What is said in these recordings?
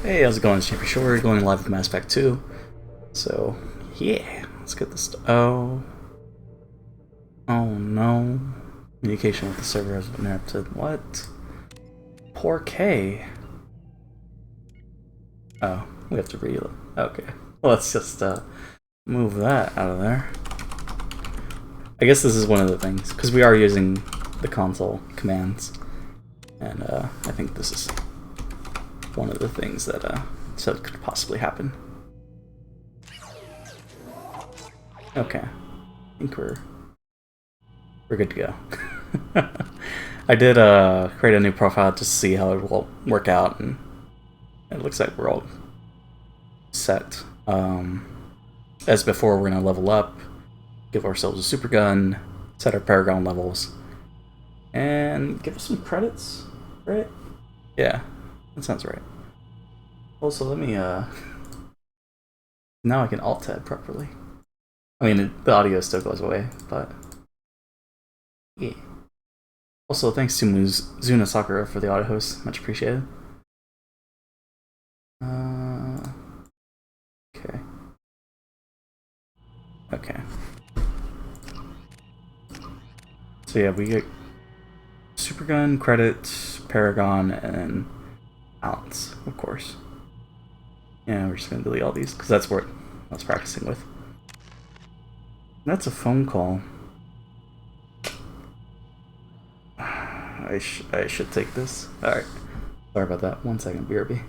Hey, how's it going? It's JPChivalry going live with Mass Effect 2. So, yeah, let's get this. Oh no. Communication with the server has been interrupted. What? Poor K. Oh, we have to reload. Okay. Well, let's just move that out of there. I guess this is one of the things, because we are using the console commands. And I think this is one of the things that so could possibly happen. Okay. I think we're good to go. I did create a new profile just to see how it will work out, and it looks like we're all set. As before, we're going to level up, give ourselves a super gun, set our Paragon levels, and give us some credits, right? Yeah, that sounds right. Also, let me, now I can alt-tab properly. I mean, the audio still goes away, but yeah. Also, thanks to Zuna Sakura for the audio host. Much appreciated. Okay. Okay. So yeah, we get Supergun, credits, Paragon, and then balance, of course. Yeah, we're just gonna delete all these because that's what I was practicing with. That's a phone call. I should take this. Alright. Sorry about that. 1 second, BRB.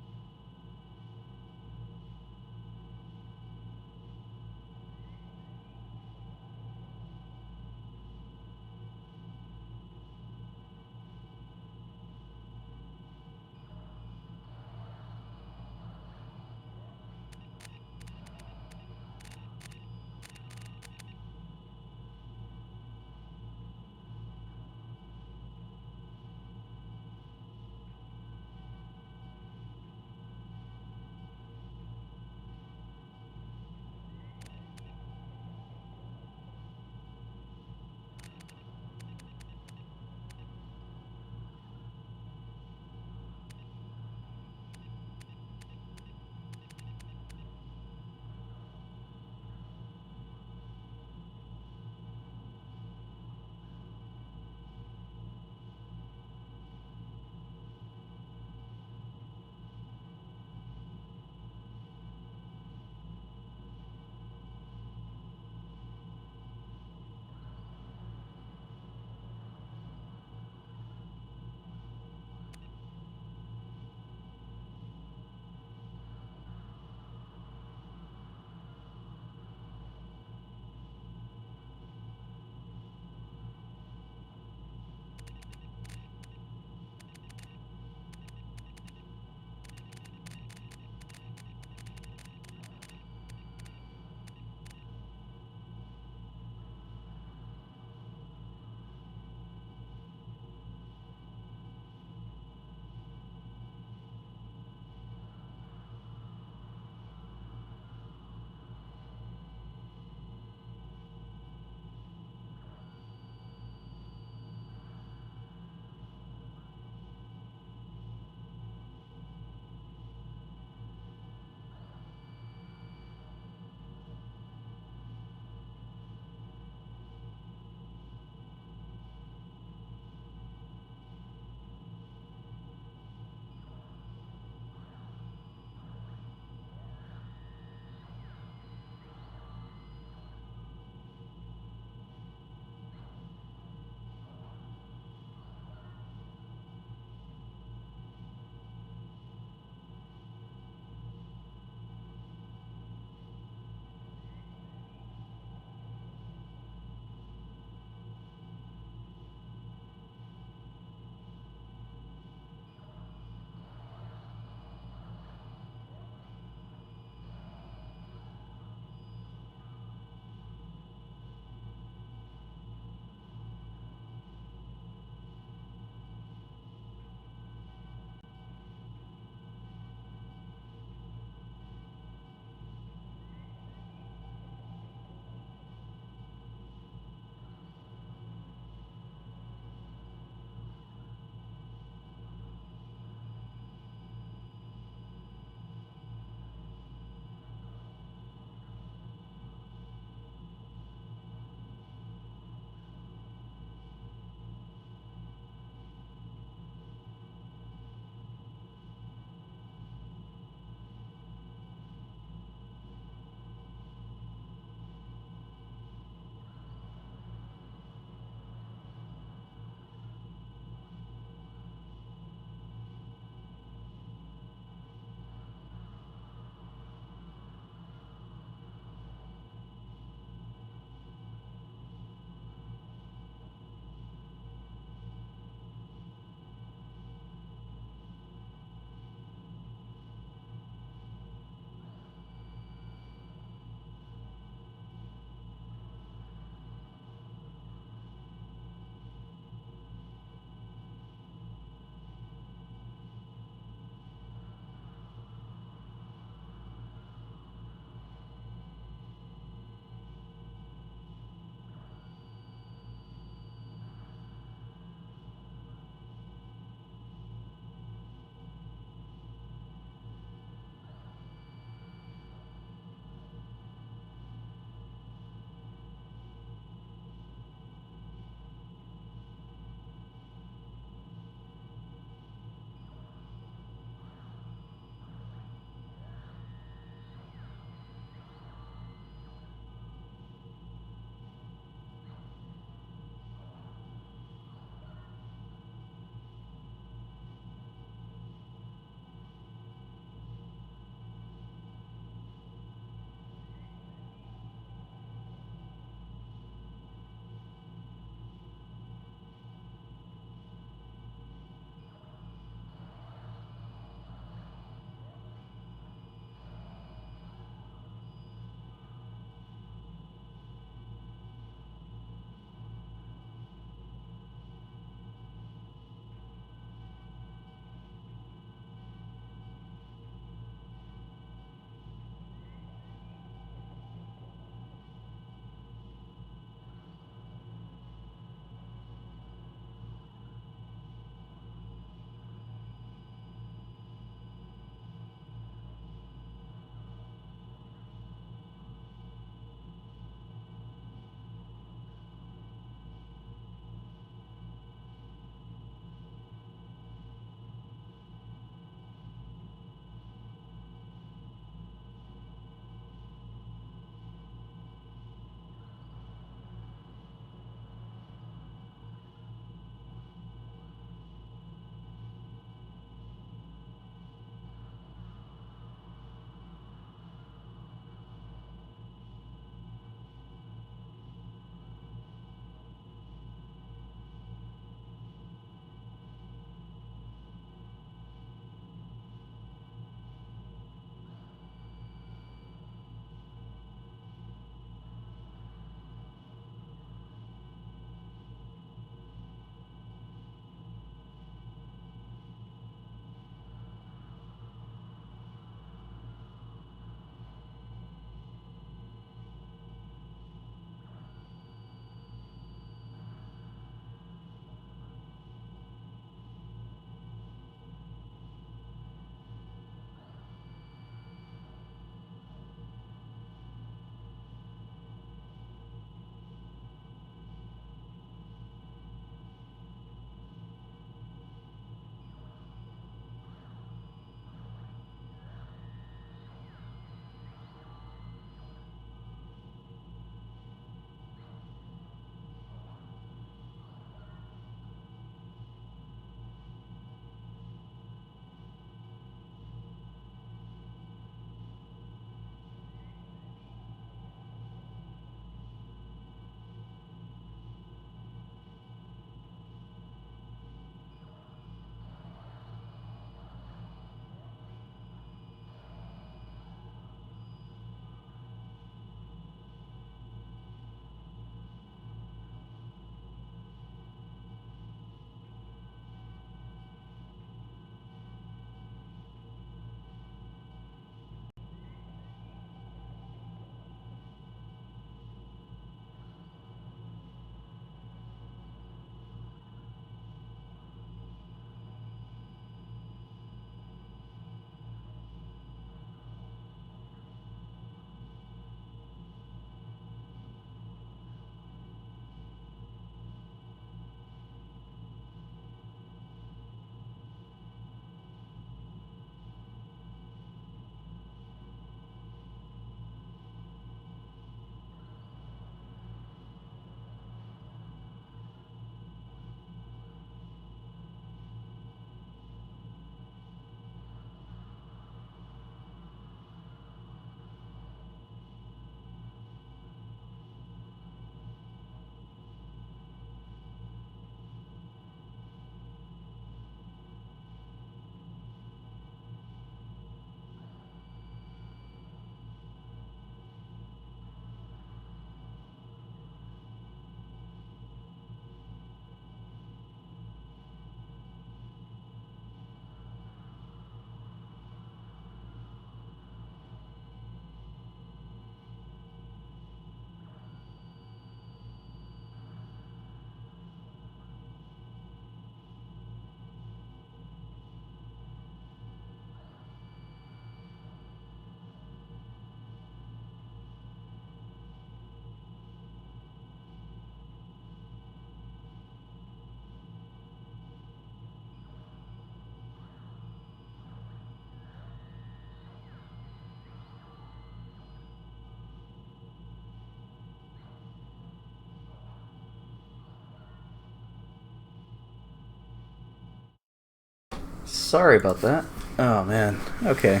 Sorry about that. Oh man. Okay.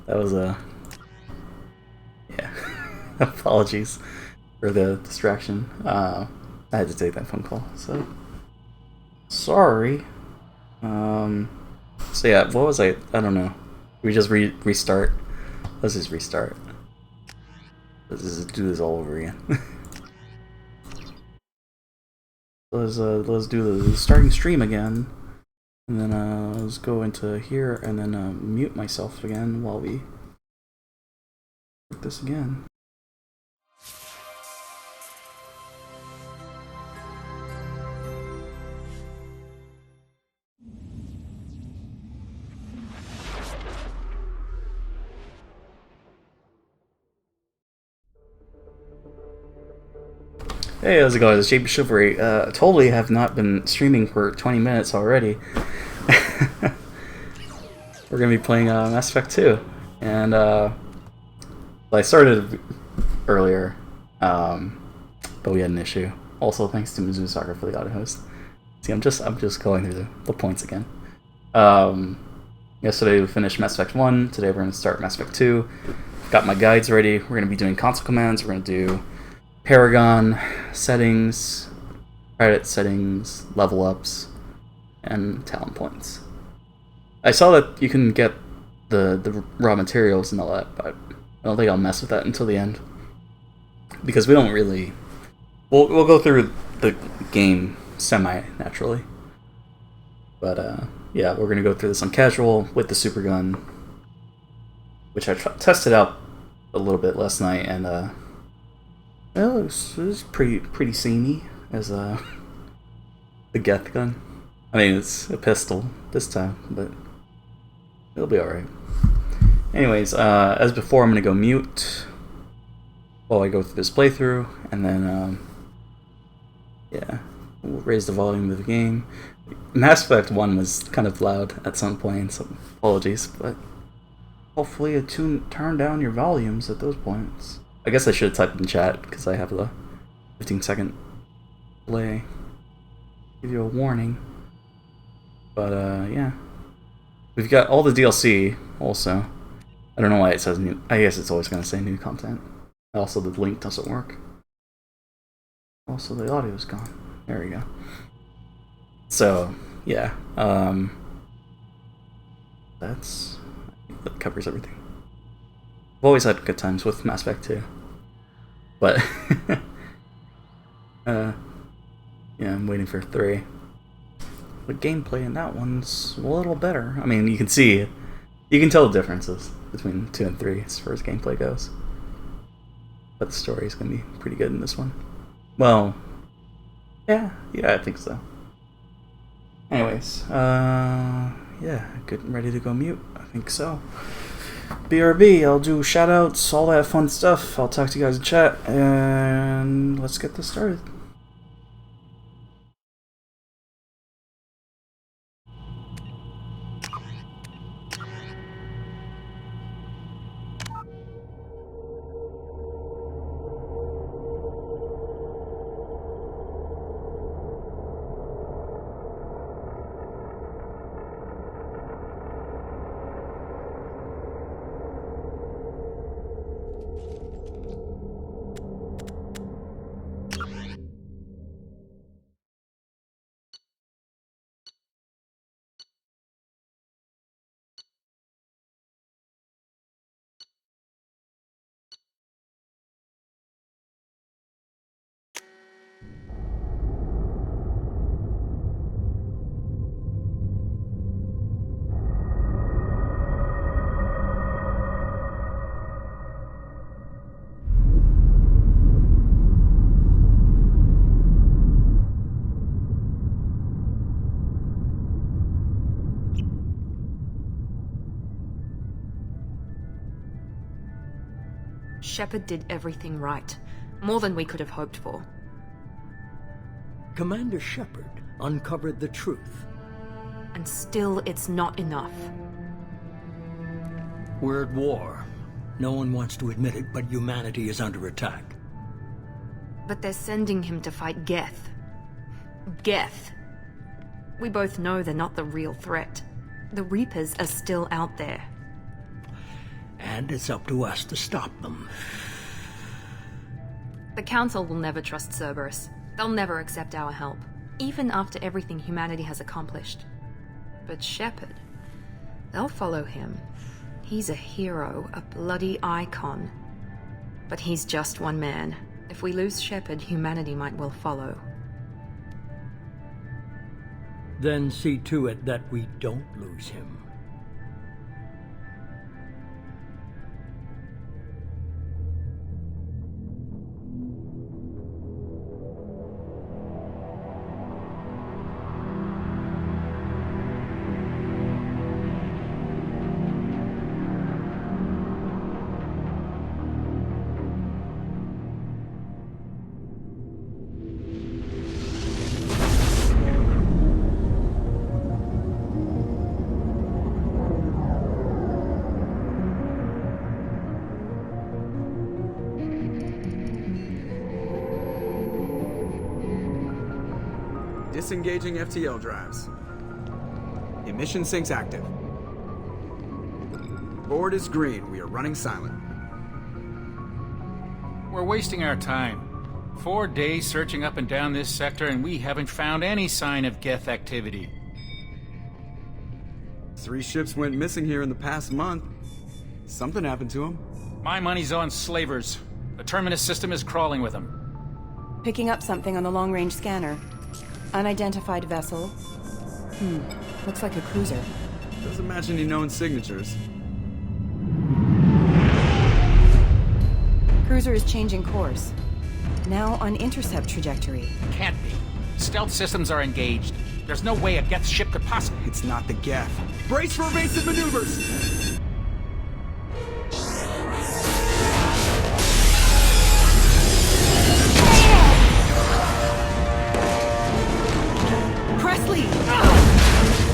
That was a... yeah. Apologies for the distraction. I had to take that phone call, so... sorry. So yeah, what was I don't know. We just restart. Let's just restart. Let's just do this all over again. Let's do the starting stream again. And then let's go into here and then mute myself again while we do this again. Hey, how's it going? It's JPChivalry. Totally have not been streaming for 20 minutes already. We're gonna be playing Mass Effect 2, and I started earlier, but we had an issue. Also, thanks to Mizu Soccer for the auto host. See, I'm just going through the points again. Yesterday we finished Mass Effect 1. Today we're gonna start Mass Effect 2. Got my guides ready. We're gonna be doing console commands. We're gonna do Paragon settings, credit settings, level ups, and talent points. I saw that you can get the raw materials and all that, but I don't think I'll mess with that until the end, because we don't really. We'll go through the game semi-naturally, but yeah, we're gonna go through this on casual with the supergun, which I tested out a little bit last night, and well, it was pretty samey as the Geth gun. I mean, it's a pistol this time, but it'll be alright. Anyways, as before, I'm gonna go mute while I go through this playthrough, and then yeah, we'll raise the volume of the game. Mass Effect 1 was kind of loud at some point, so apologies, but hopefully it turn down your volumes at those points. I guess I should have typed in chat, because I have the 15-second delay. Give you a warning. But, yeah. We've got all the DLC, also. I don't know why it says new. I guess it's always going to say new content. Also, the link doesn't work. Also, the audio's gone. There we go. So, yeah. That covers everything. I've always had good times with Mass Effect 2. But, yeah, I'm waiting for 3. The gameplay in that one's a little better. I mean, you can tell the differences between 2 and 3 as far as gameplay goes. But the story's gonna be pretty good in this one. Well, yeah, I think so. Anyways, yeah, getting ready to go mute. I think so. BRB, I'll do shoutouts, all that fun stuff. I'll talk to you guys in chat, and let's get this started. Shepard did everything right. More than we could have hoped for. Commander Shepard uncovered the truth. And still, it's not enough. We're at war. No one wants to admit it, but humanity is under attack. But they're sending him to fight Geth. Geth. We both know they're not the real threat. The Reapers are still out there. And it's up to us to stop them. The Council will never trust Cerberus. They'll never accept our help, even after everything humanity has accomplished. But Shepard, they'll follow him. He's a hero, a bloody icon. But he's just one man. If we lose Shepard, humanity might well follow. Then see to it that we don't lose him. Disengaging FTL drives. Emission sinks active. Board is green. We are running silent. We're wasting our time. 4 days searching up and down this sector, and we haven't found any sign of Geth activity. 3 ships went missing here in the past month. Something happened to them. My money's on slavers. The Terminus system is crawling with them. Picking up something on the long-range scanner. Unidentified vessel. Looks like a cruiser. Doesn't match any known signatures. Cruiser is changing course. Now on intercept trajectory. Can't be. Stealth systems are engaged. There's no way a Geth ship could possibly... It's not the Geth. Brace for evasive maneuvers!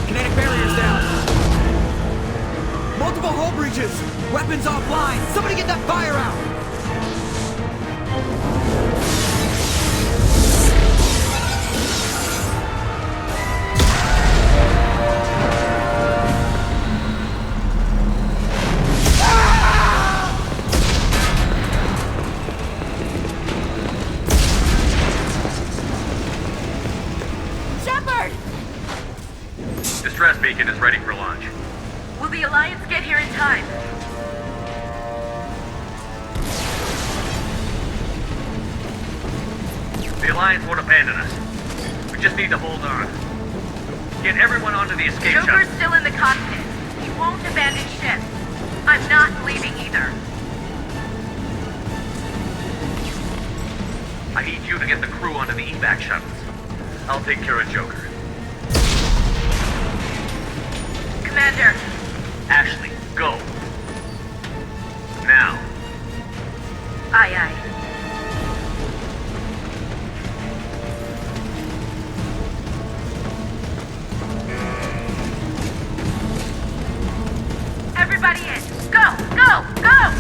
Kinetic barriers down! Multiple hull breaches! Weapons offline! Somebody get that fire out! Distress beacon is ready for launch. Will the Alliance get here in time? The Alliance won't abandon us. We just need to hold on. Get everyone onto the escape Joker's shuttle. still in the cockpit. He won't abandon ship. I'm not leaving either. I need you to get the crew onto the evac shuttles. I'll take care of Joker. Commander. Ashley, go. Now. Aye, aye. Everybody in. Go, go, go!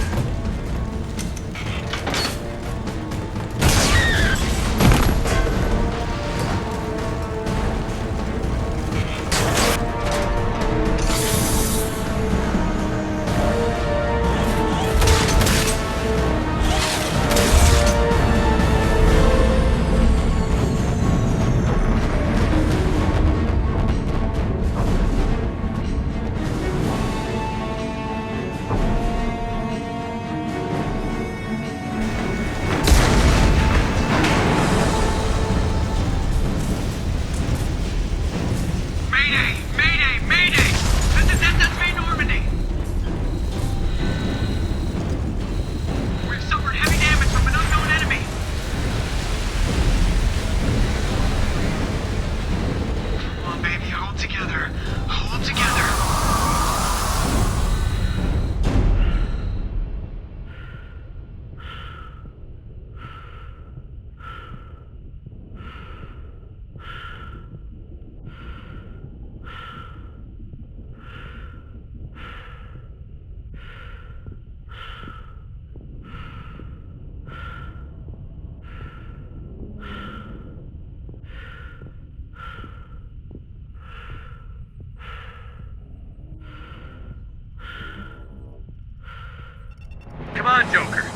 Come on, Joker.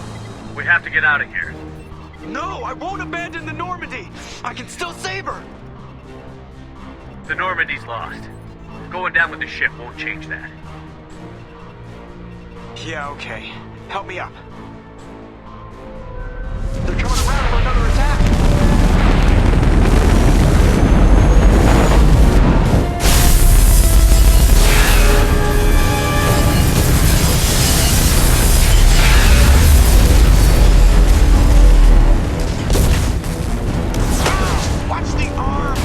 We have to get out of here. No, I won't abandon the Normandy! I can still save her! The Normandy's lost. Going down with the ship won't change that. Yeah, okay. Help me up. They're coming around for another attack! Watch the arm!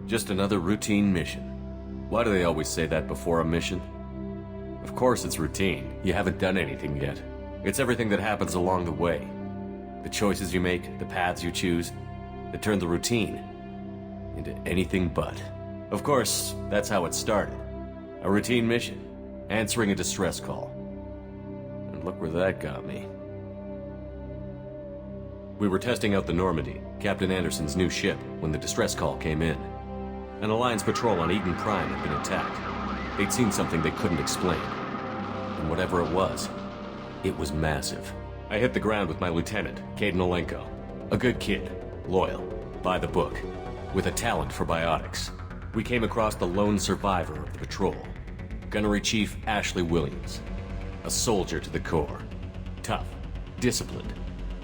Just another routine mission. Why do they always say that before a mission? Of course it's routine. You haven't done anything yet. It's everything that happens along the way. The choices you make, the paths you choose, that turn the routine into anything but. Of course, that's how it started. A routine mission, answering a distress call. And look where that got me. We were testing out the Normandy, Captain Anderson's new ship, when the distress call came in. An Alliance patrol on Eden Prime had been attacked. They'd seen something they couldn't explain. And whatever it was massive. I hit the ground with my lieutenant, Caden Olenko. A good kid, loyal, by the book, with a talent for biotics. We came across the lone survivor of the patrol, Gunnery Chief Ashley Williams. A soldier to the core. Tough, disciplined,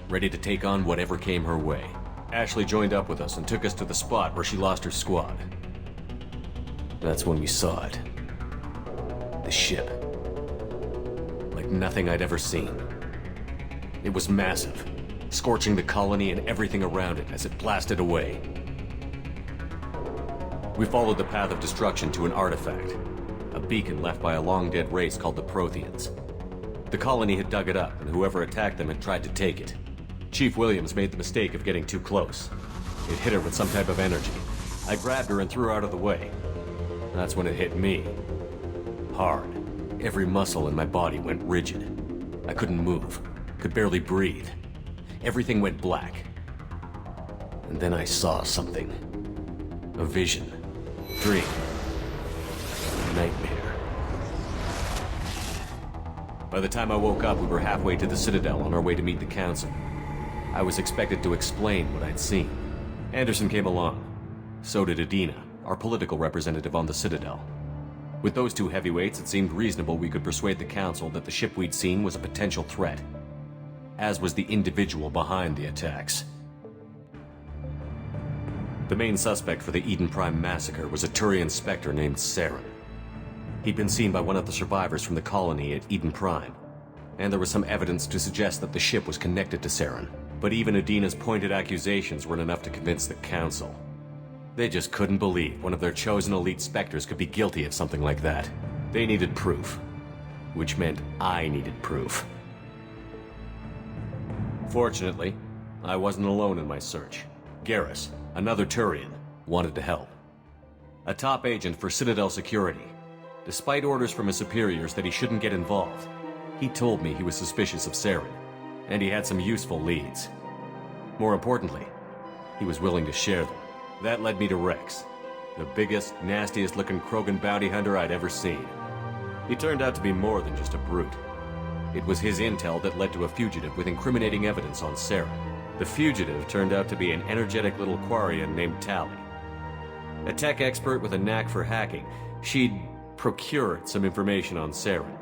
ready to take on whatever came her way. Ashley joined up with us and took us to the spot where she lost her squad. That's when we saw it. The ship. Like nothing I'd ever seen. It was massive, scorching the colony and everything around it as it blasted away. We followed the path of destruction to an artifact, a beacon left by a long-dead race called the Protheans. The colony had dug it up, and whoever attacked them had tried to take it. Chief Williams made the mistake of getting too close. It hit her with some type of energy. I grabbed her and threw her out of the way. That's when it hit me. Hard. Every muscle in my body went rigid. I couldn't move. Could barely breathe. Everything went black. And then I saw something. A vision. Dream. Nightmare. By the time I woke up, we were halfway to the Citadel on our way to meet the Council. I was expected to explain what I'd seen. Anderson came along. So did Adina, our political representative on the Citadel. With those two heavyweights, it seemed reasonable we could persuade the Council that the ship we'd seen was a potential threat, as was the individual behind the attacks. The main suspect for the Eden Prime massacre was a Turian Spectre named Saren. He'd been seen by one of the survivors from the colony at Eden Prime, and there was some evidence to suggest that the ship was connected to Saren. But even Adina's pointed accusations weren't enough to convince the Council. They just couldn't believe one of their chosen elite Spectres could be guilty of something like that. They needed proof. Which meant I needed proof. Fortunately, I wasn't alone in my search. Garrus, another Turian, wanted to help. a top agent for Citadel Security. Despite orders from his superiors that he shouldn't get involved, he told me he was suspicious of Saren, and he had some useful leads. More importantly, he was willing to share them. That led me to Rex, the biggest, nastiest looking Krogan bounty hunter I'd ever seen. He turned out to be more than just a brute. It was his intel that led to a fugitive with incriminating evidence on Saren. The fugitive turned out to be an energetic little Quarian named Tali. A tech expert with a knack for hacking, she'd procured some information on Saren.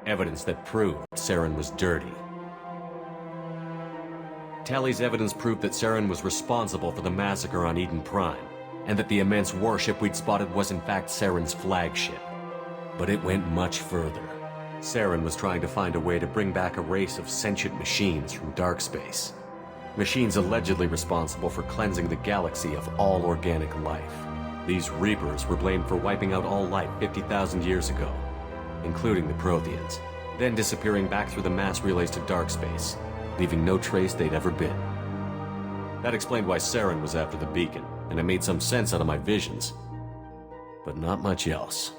Evidence that proved Saren was dirty. Tali's evidence proved that Saren was responsible for the massacre on Eden Prime, and that the immense warship we'd spotted was in fact Saren's flagship. But it went much further. Saren was trying to find a way to bring back a race of sentient machines from dark space. Machines allegedly responsible for cleansing the galaxy of all organic life. These Reapers were blamed for wiping out all life 50,000 years ago, including the Protheans, then disappearing back through the mass relays to dark space, leaving no trace they'd ever been. That explained why Saren was after the beacon, and it made some sense out of my visions. But not much else.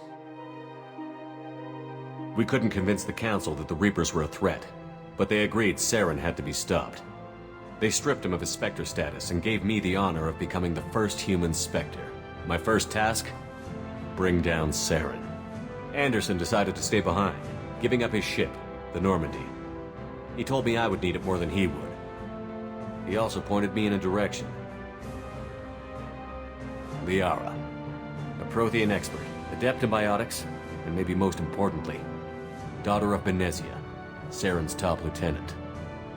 We couldn't convince the Council that the Reapers were a threat, but they agreed Saren had to be stopped. They stripped him of his Spectre status and gave me the honor of becoming the first human Spectre. My first task? Bring down Saren. Anderson decided to stay behind, giving up his ship, the Normandy. He told me I would need it more than he would. He also pointed me in a direction. Liara, a Prothean expert, adept in biotics, and maybe most importantly, daughter of Benezia, Saren's top lieutenant.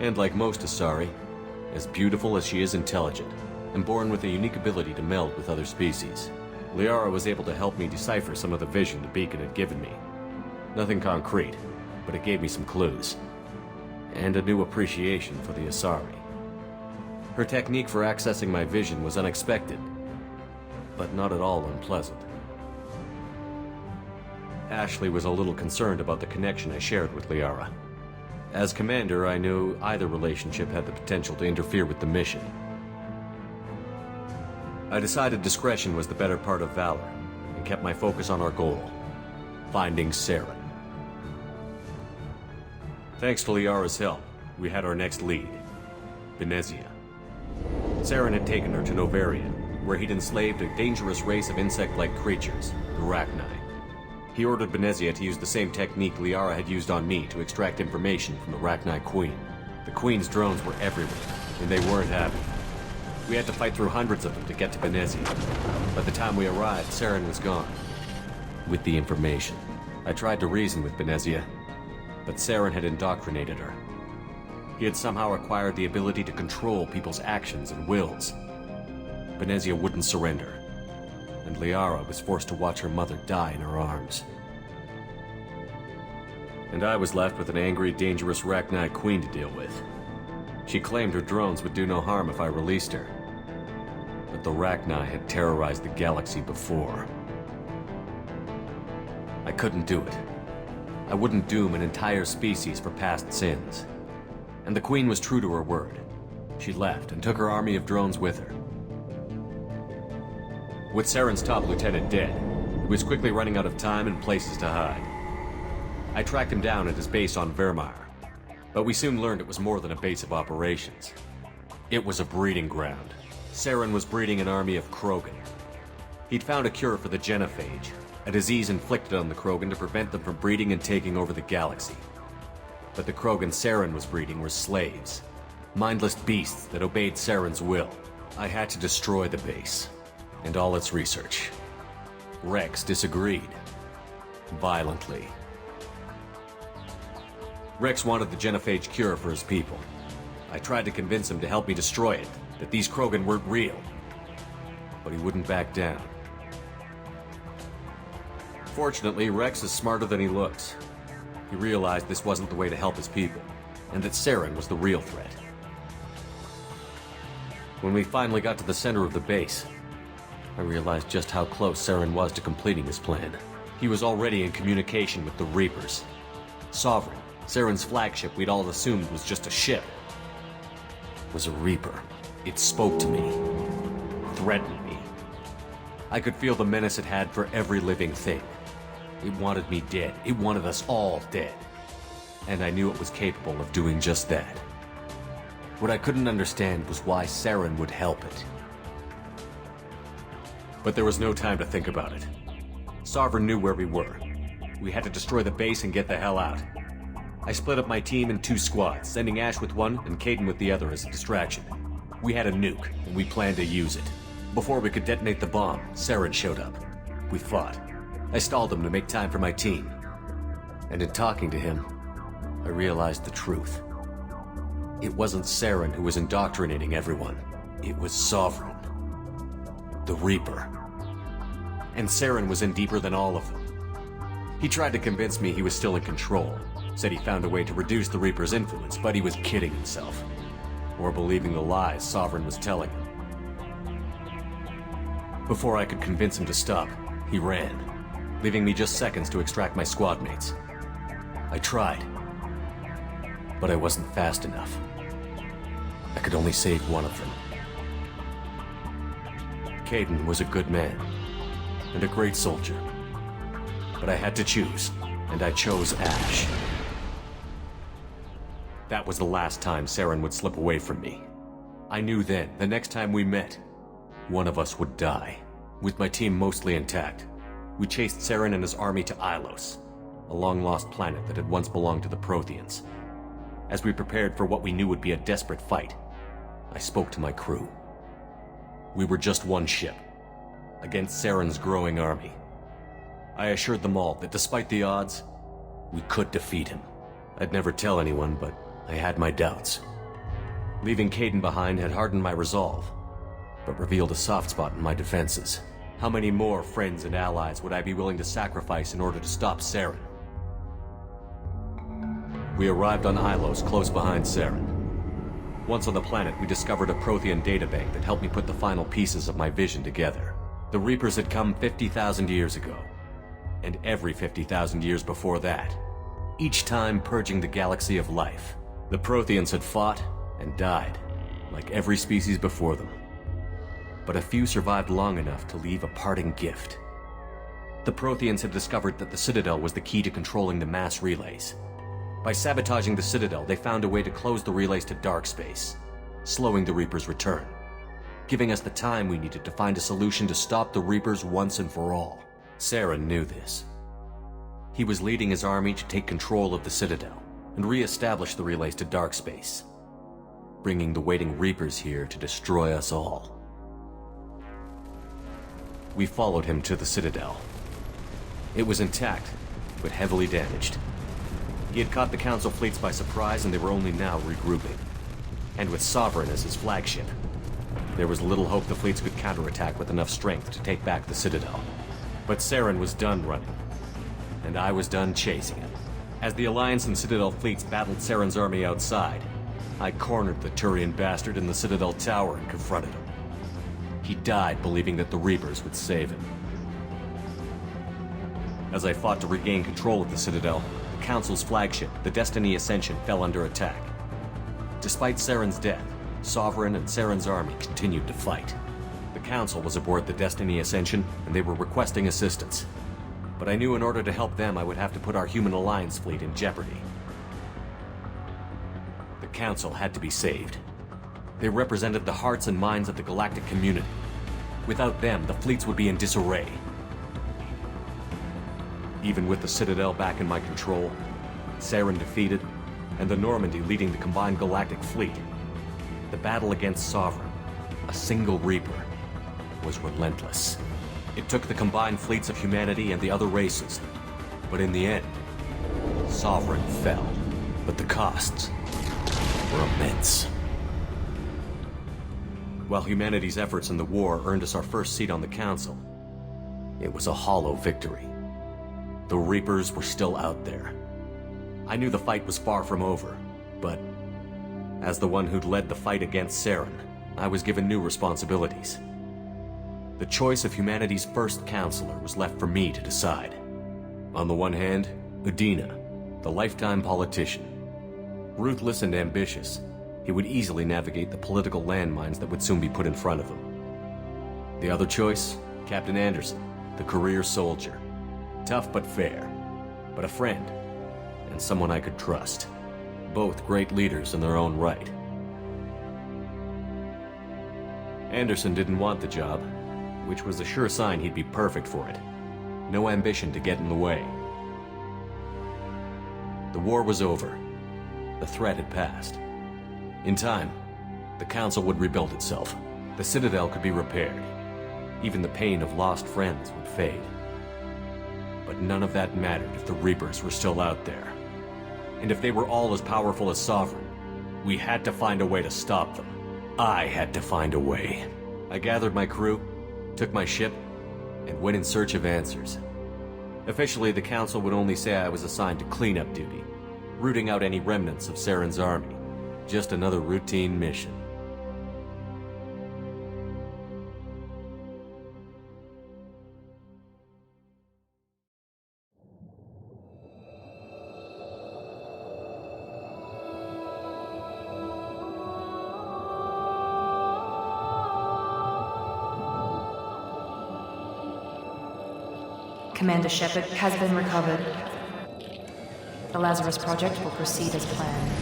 And like most Asari, as beautiful as she is intelligent, and born with a unique ability to meld with other species. Liara was able to help me decipher some of the vision the beacon had given me. Nothing concrete, but it gave me some clues. And a new appreciation for the Asari. Her technique for accessing my vision was unexpected, but not at all unpleasant. Ashley was a little concerned about the connection I shared with Liara. As commander, I knew either relationship had the potential to interfere with the mission. I decided discretion was the better part of valor, and kept my focus on our goal, finding Saren. Thanks to Liara's help, we had our next lead, Benezia. Saren had taken her to Novaria, where he'd enslaved a dangerous race of insect-like creatures, the Rachni. He ordered Benezia to use the same technique Liara had used on me to extract information from the Rachni Queen. The Queen's drones were everywhere, and they weren't happy. We had to fight through hundreds of them to get to Benezia. By the time we arrived, Saren was gone. With the information, I tried to reason with Benezia, but Saren had indoctrinated her. He had somehow acquired the ability to control people's actions and wills. Benezia wouldn't surrender, and Liara was forced to watch her mother die in her arms. And I was left with an angry, dangerous Rachni Queen to deal with. She claimed her drones would do no harm if I released her. But the Rachni had terrorized the galaxy before. I couldn't do it. I wouldn't doom an entire species for past sins. And the Queen was true to her word. She left and took her army of drones with her. With Saren's top lieutenant dead, he was quickly running out of time and places to hide. I tracked him down at his base on Vermeer, but we soon learned it was more than a base of operations. It was a breeding ground. Saren was breeding an army of Krogan. He'd found a cure for the genophage, a disease inflicted on the Krogan to prevent them from breeding and taking over the galaxy. But the Krogan Saren was breeding were slaves, mindless beasts that obeyed Saren's will. I had to destroy the base, and all its research. Rex disagreed. Violently. Rex wanted the genophage cure for his people. I tried to convince him to help me destroy it, that these Krogan weren't real. But he wouldn't back down. Fortunately, Rex is smarter than he looks. He realized this wasn't the way to help his people, and that Saren was the real threat. When we finally got to the center of the base, I realized just how close Saren was to completing his plan. He was already in communication with the Reapers. Sovereign, Saren's flagship we'd all assumed was just a ship, was a Reaper. It spoke to me, threatened me. I could feel the menace it had for every living thing. It wanted me dead. It wanted us all dead. And I knew it was capable of doing just that. What I couldn't understand was why Saren would help it. But there was no time to think about it. Sovereign knew where we were. We had to destroy the base and get the hell out. I split up my team in 2 squads, sending Ash with one and Caden with the other as a distraction. We had a nuke, and we planned to use it. Before we could detonate the bomb, Saren showed up. We fought. I stalled him to make time for my team. And in talking to him, I realized the truth. It wasn't Saren who was indoctrinating everyone. It was Sovereign. The Reaper. And Saren was in deeper than all of them. He tried to convince me he was still in control. Said he found a way to reduce the Reaper's influence, but he was kidding himself. Or believing the lies Sovereign was telling him. Before I could convince him to stop, he ran, leaving me just seconds to extract my squad mates. I tried, but I wasn't fast enough. I could only save one of them. Caden was a good man, and a great soldier. But I had to choose, and I chose Ash. That was the last time Saren would slip away from me. I knew then, the next time we met, one of us would die. With my team mostly intact, we chased Saren and his army to Ilos, a long-lost planet that had once belonged to the Protheans. As we prepared for what we knew would be a desperate fight, I spoke to my crew. We were just one ship, against Saren's growing army. I assured them all that despite the odds, we could defeat him. I'd never tell anyone, but I had my doubts. Leaving Caden behind had hardened my resolve, but revealed a soft spot in my defenses. How many more friends and allies would I be willing to sacrifice in order to stop Saren? We arrived on Ilos, close behind Saren. Once on the planet, we discovered a Prothean databank that helped me put the final pieces of my vision together. The Reapers had come 50,000 years ago, and every 50,000 years before that, each time purging the galaxy of life. The Protheans had fought and died, like every species before them. But a few survived long enough to leave a parting gift. The Protheans had discovered that the Citadel was the key to controlling the mass relays. By sabotaging the Citadel, they found a way to close the relays to dark space, slowing the Reapers' return, giving us the time we needed to find a solution to stop the Reapers once and for all. Saren knew this. He was leading his army to take control of the Citadel and re-establish the relays to dark space, bringing the waiting Reapers here to destroy us all. We followed him to the Citadel. It was intact, but heavily damaged. He had caught the Council fleets by surprise, and they were only now regrouping. And with Sovereign as his flagship, there was little hope the fleets could counterattack with enough strength to take back the Citadel. But Saren was done running, and I was done chasing him. As the Alliance and Citadel fleets battled Saren's army outside, I cornered the Turian bastard in the Citadel tower and confronted him. He died believing that the Reapers would save him. As I fought to regain control of the Citadel, the Council's flagship, the Destiny Ascension, fell under attack. Despite Saren's death, Sovereign and Saren's army continued to fight. The Council was aboard the Destiny Ascension, and they were requesting assistance. But I knew in order to help them, I would have to put our human alliance fleet in jeopardy. The Council had to be saved. They represented the hearts and minds of the galactic community. Without them, the fleets would be in disarray. Even with the Citadel back in my control, Saren defeated, and the Normandy leading the combined galactic fleet, the battle against Sovereign, a single Reaper, was relentless. It took the combined fleets of humanity and the other races, but in the end, Sovereign fell. But the costs were immense. While humanity's efforts in the war earned us our first seat on the Council, it was a hollow victory. The Reapers were still out there. I knew the fight was far from over, but as the one who'd led the fight against Saren, I was given new responsibilities. The choice of humanity's first counselor was left for me to decide. On the one hand, Udina, the lifetime politician. Ruthless and ambitious, he would easily navigate the political landmines that would soon be put in front of him. The other choice Captain Anderson, the career soldier. Tough but fair. But a friend. And someone I could trust. Both great leaders in their own right. Anderson didn't want the job, which was a sure sign he'd be perfect for it. No ambition to get in the way. The war was over. The threat had passed. In time, the Council would rebuild itself. The Citadel could be repaired. Even the pain of lost friends would fade. But none of that mattered if the Reapers were still out there. And if they were all as powerful as Sovereign, we had to find a way to stop them. I had to find a way. I gathered my crew, took my ship, and went in search of answers. Officially, the Council would only say I was assigned to cleanup duty, rooting out any remnants of Saren's army. Just another routine mission. Commander Shepard has been recovered. The Lazarus Project will proceed as planned.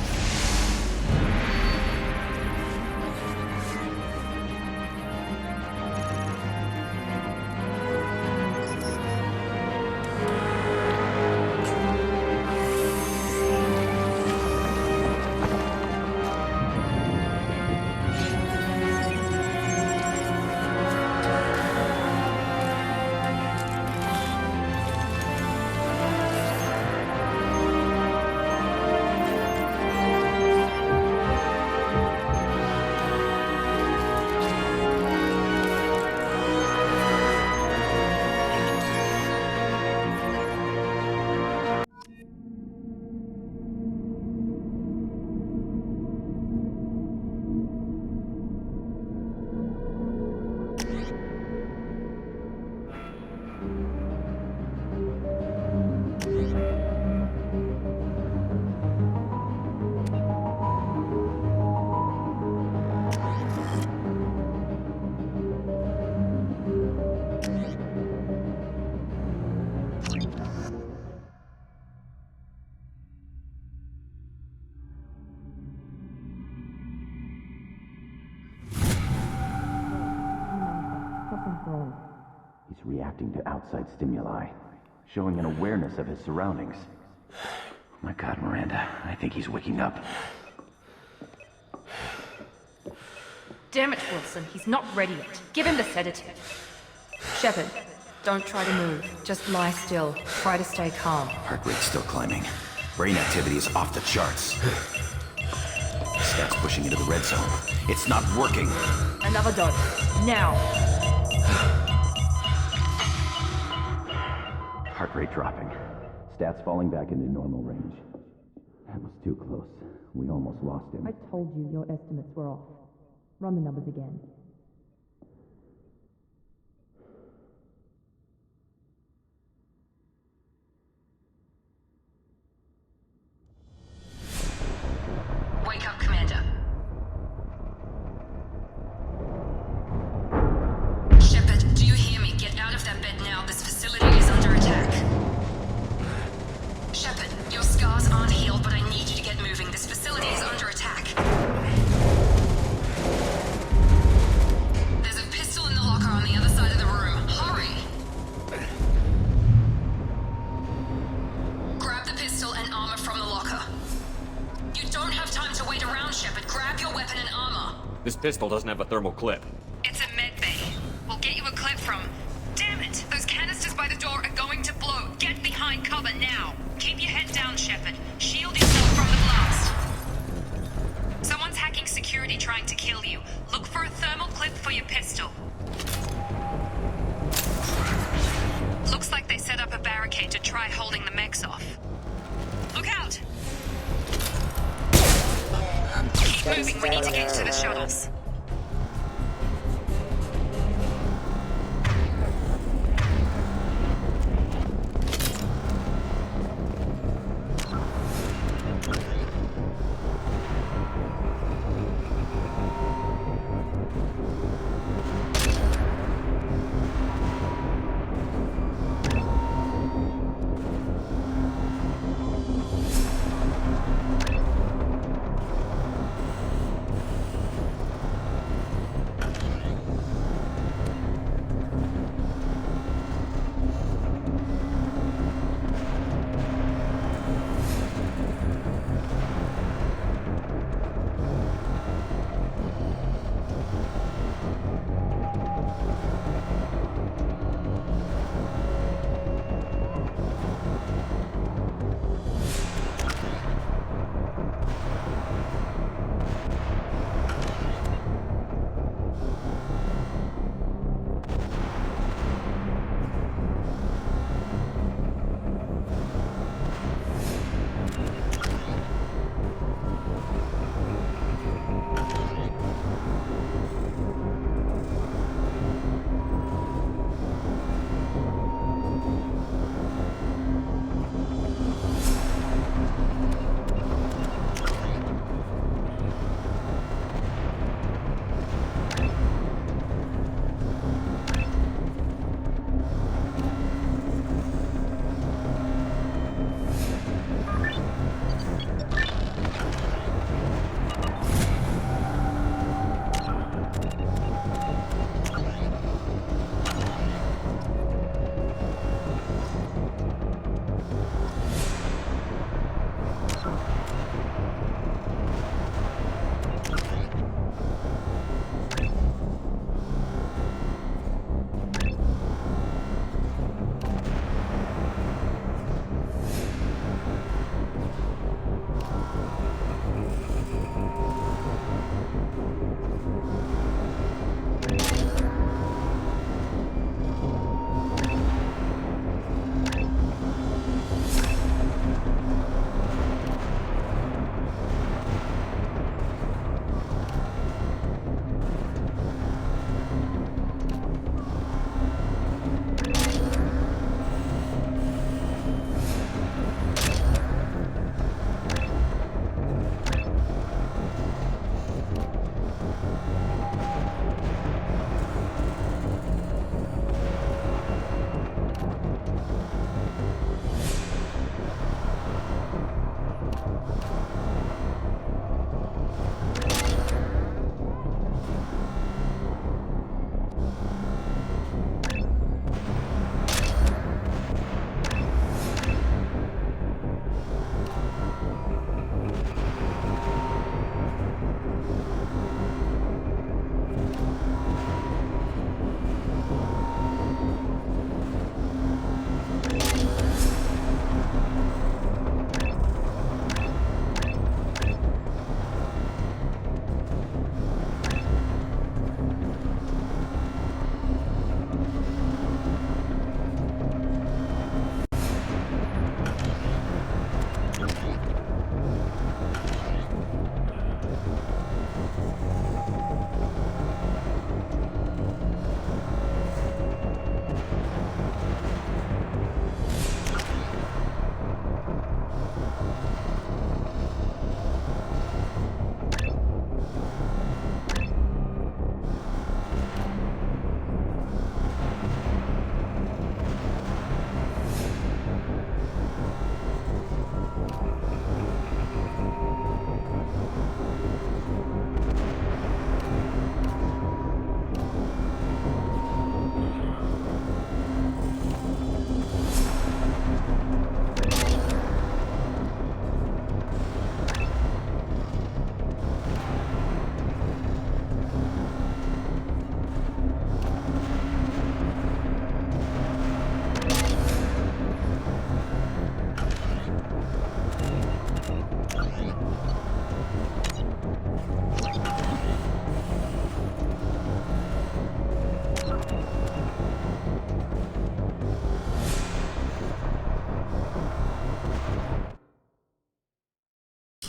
He's reacting to outside stimuli, showing an awareness of his surroundings. Oh my God, Miranda, I think he's waking up. Damn it, Wilson, he's not ready yet. Give him the sedative. Shepard, don't try to move. Just lie still. Try to stay calm. Heart rate's still climbing. Brain activity is off the charts. Stats pushing into the red zone. It's not working. Another dose. Now. Heart rate dropping. Stats falling back into normal range. That was too close. We almost lost him. I told you your estimates were off. Run the numbers again. Wake up, Commander. Shepard, do you hear me? Get out of that bed now. This facility is under attack. Shepard, your scars aren't healed, but I need you to get moving. This facility is under attack. There's a pistol in the locker on the other side of the room. Hurry! Grab the pistol and armor from the locker. You don't have time to wait around, Shepard. Grab your weapon and armor. This pistol doesn't have a thermal clip. It's a med bay. We'll get you a clip from... Damn it! Those canisters by the door are going to blow. Get behind cover now. Keep your head down, Shepard. Shield yourself from the blast. Someone's hacking security trying to kill you. Look for a thermal clip for your pistol. Looks like they set up a barricade to try holding the mechs off. Look out! Keep moving, we need to get to the shuttles.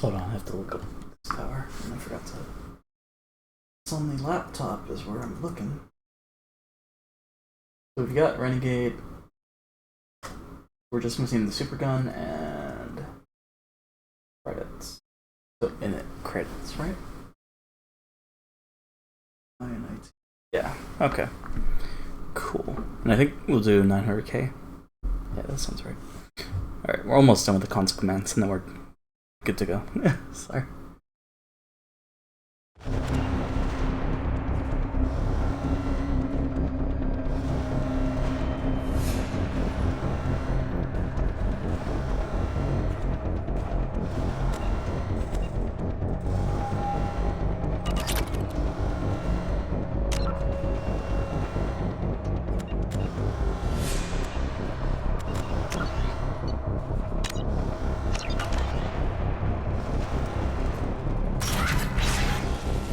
Hold on, I have to look up this power. I forgot to. It's on the laptop is where I'm looking. So we've got Renegade. We're just missing the super gun and credits. So in it, credits, right? Yeah. Okay. Cool. And I think we'll do 900k. Yeah, that sounds right. All right, we're almost done with the consequence, and then we're good to go. Sorry.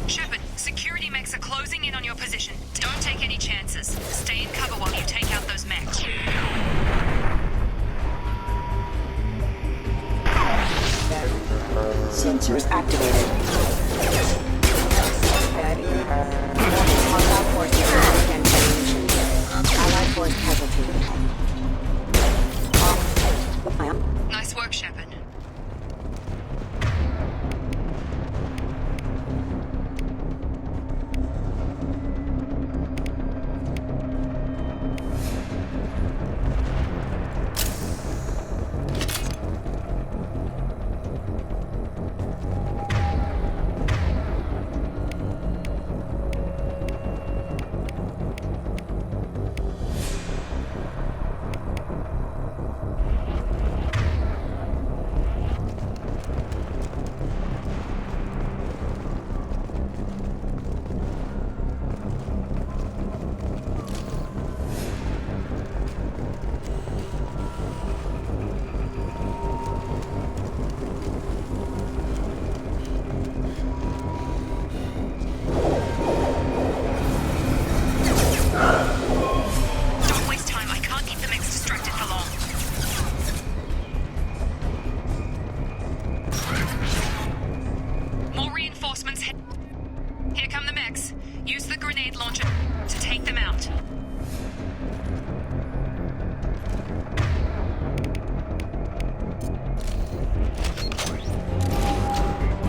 Shepard, security mechs are closing in on your position. Don't take any chances. Stay in cover while you take out those mechs. Sensors activated. Hostile force against emission. Allied force casualty. Nice work, Shepard.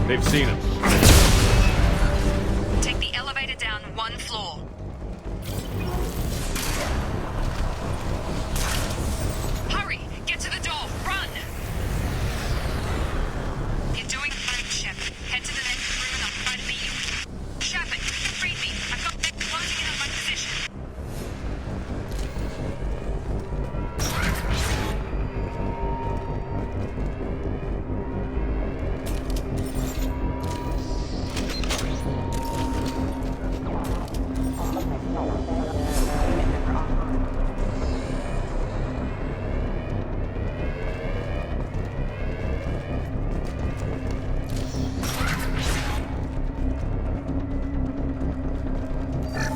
They've seen us. Take the elevator down one floor. Hurry! Get to the door! Run! You're doing fine, Shepard. Head to the next room and I'll try to beat you. Shepard, read me. I've got them closing in on my position.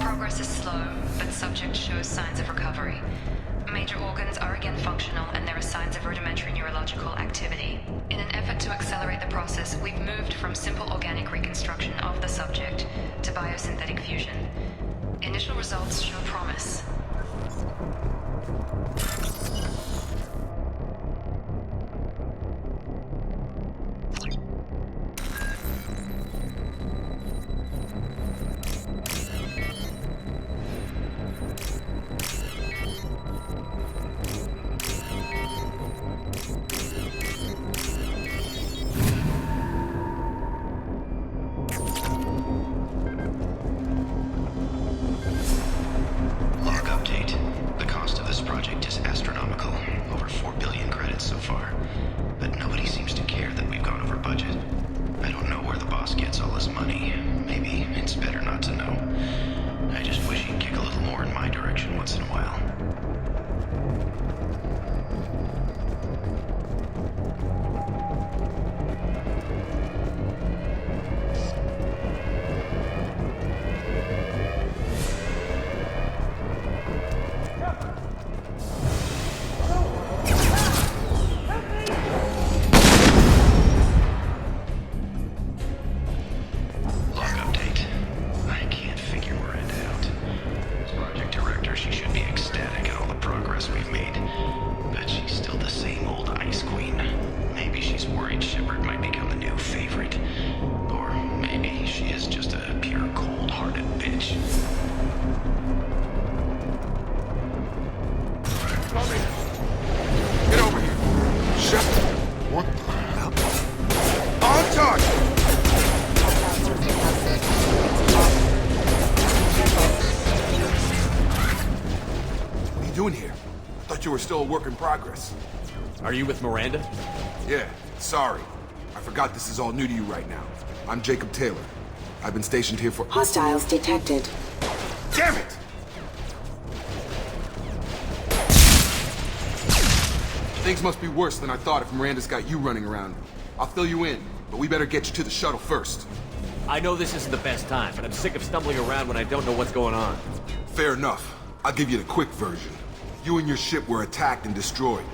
Progress is slow, but subject shows signs of recovery. Major organs are again functional, and there are signs of rudimentary neurological activity. In an effort to accelerate the process, we've moved from simple organic reconstruction of the subject to biosynthetic fusion. Initial results show promise. Log update. The cost of this project is astronomical. Over 4 billion credits so far. But nobody seems to care that we've gone over budget. I don't know where the boss gets all this money. Maybe it's better not to know. I just wish he'd kick a little more in my direction once in a while. worried Shepard might become the new favorite. Or maybe she is just a pure cold-hearted bitch. Coming! Get over here! Shepard! What the hell? On target! What are you doing here? Thought you were still a work in progress. Are you with Miranda? Yeah, sorry. I forgot this is all new to you right now. I'm Jacob Taylor. I've been stationed here for— Hostiles detected. Damn it! Things must be worse than I thought if Miranda's got you running around. I'll fill you in, but we better get you to the shuttle first. I know this isn't the best time, but I'm sick of stumbling around when I don't know what's going on. Fair enough. I'll give you the quick version. You and your ship were attacked and destroyed.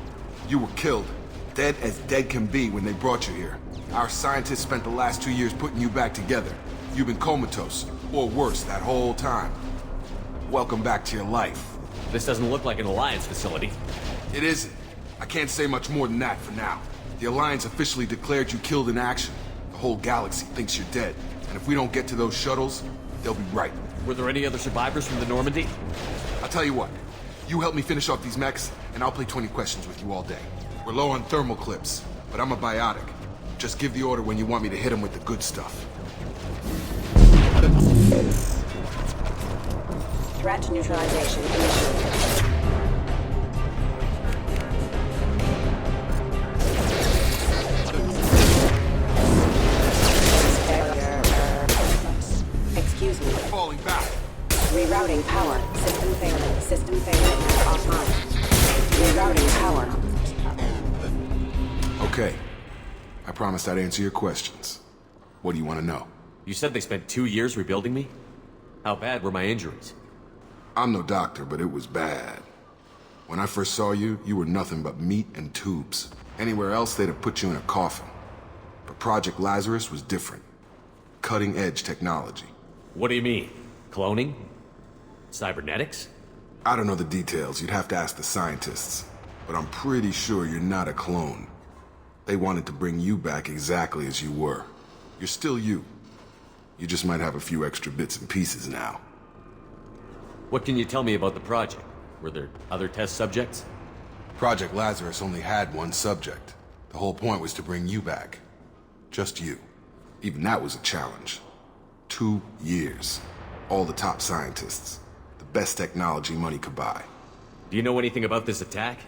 You were killed. Dead as dead can be when they brought you here. Our scientists spent the last 2 years putting you back together. You've been comatose, or worse, that whole time. Welcome back to your life. This doesn't look like an Alliance facility. It isn't. I can't say much more than that for now. The Alliance officially declared you killed in action. The whole galaxy thinks you're dead. And if we don't get to those shuttles, they'll be right. Were there any other survivors from the Normandy? I'll tell you what. You help me finish off these mechs, and I'll play 20 questions with you all day. We're low on thermal clips, but I'm a biotic. Just give the order when you want me to hit them with the good stuff. Threat neutralization initiated. Excuse me. Falling back. Rerouting power. System failing. System failing. Offline. Rerouting power. Okay. I promised I'd answer your questions. What do you want to know? You said they spent 2 years rebuilding me? How bad were my injuries? I'm no doctor, but it was bad. When I first saw you, you were nothing but meat and tubes. Anywhere else, they'd have put you in a coffin. But Project Lazarus was different. Cutting-edge technology. What do you mean? Cloning? Cybernetics? I don't know the details. You'd have to ask the scientists. But I'm pretty sure you're not a clone. They wanted to bring you back exactly as you were. You're still you. You just might have a few extra bits and pieces now. What can you tell me about the project? Were there other test subjects? Project Lazarus only had one subject. The whole point was to bring you back. Just you. Even that was a challenge. 2 years. All the top scientists. The best technology money could buy. Do you know anything about this attack?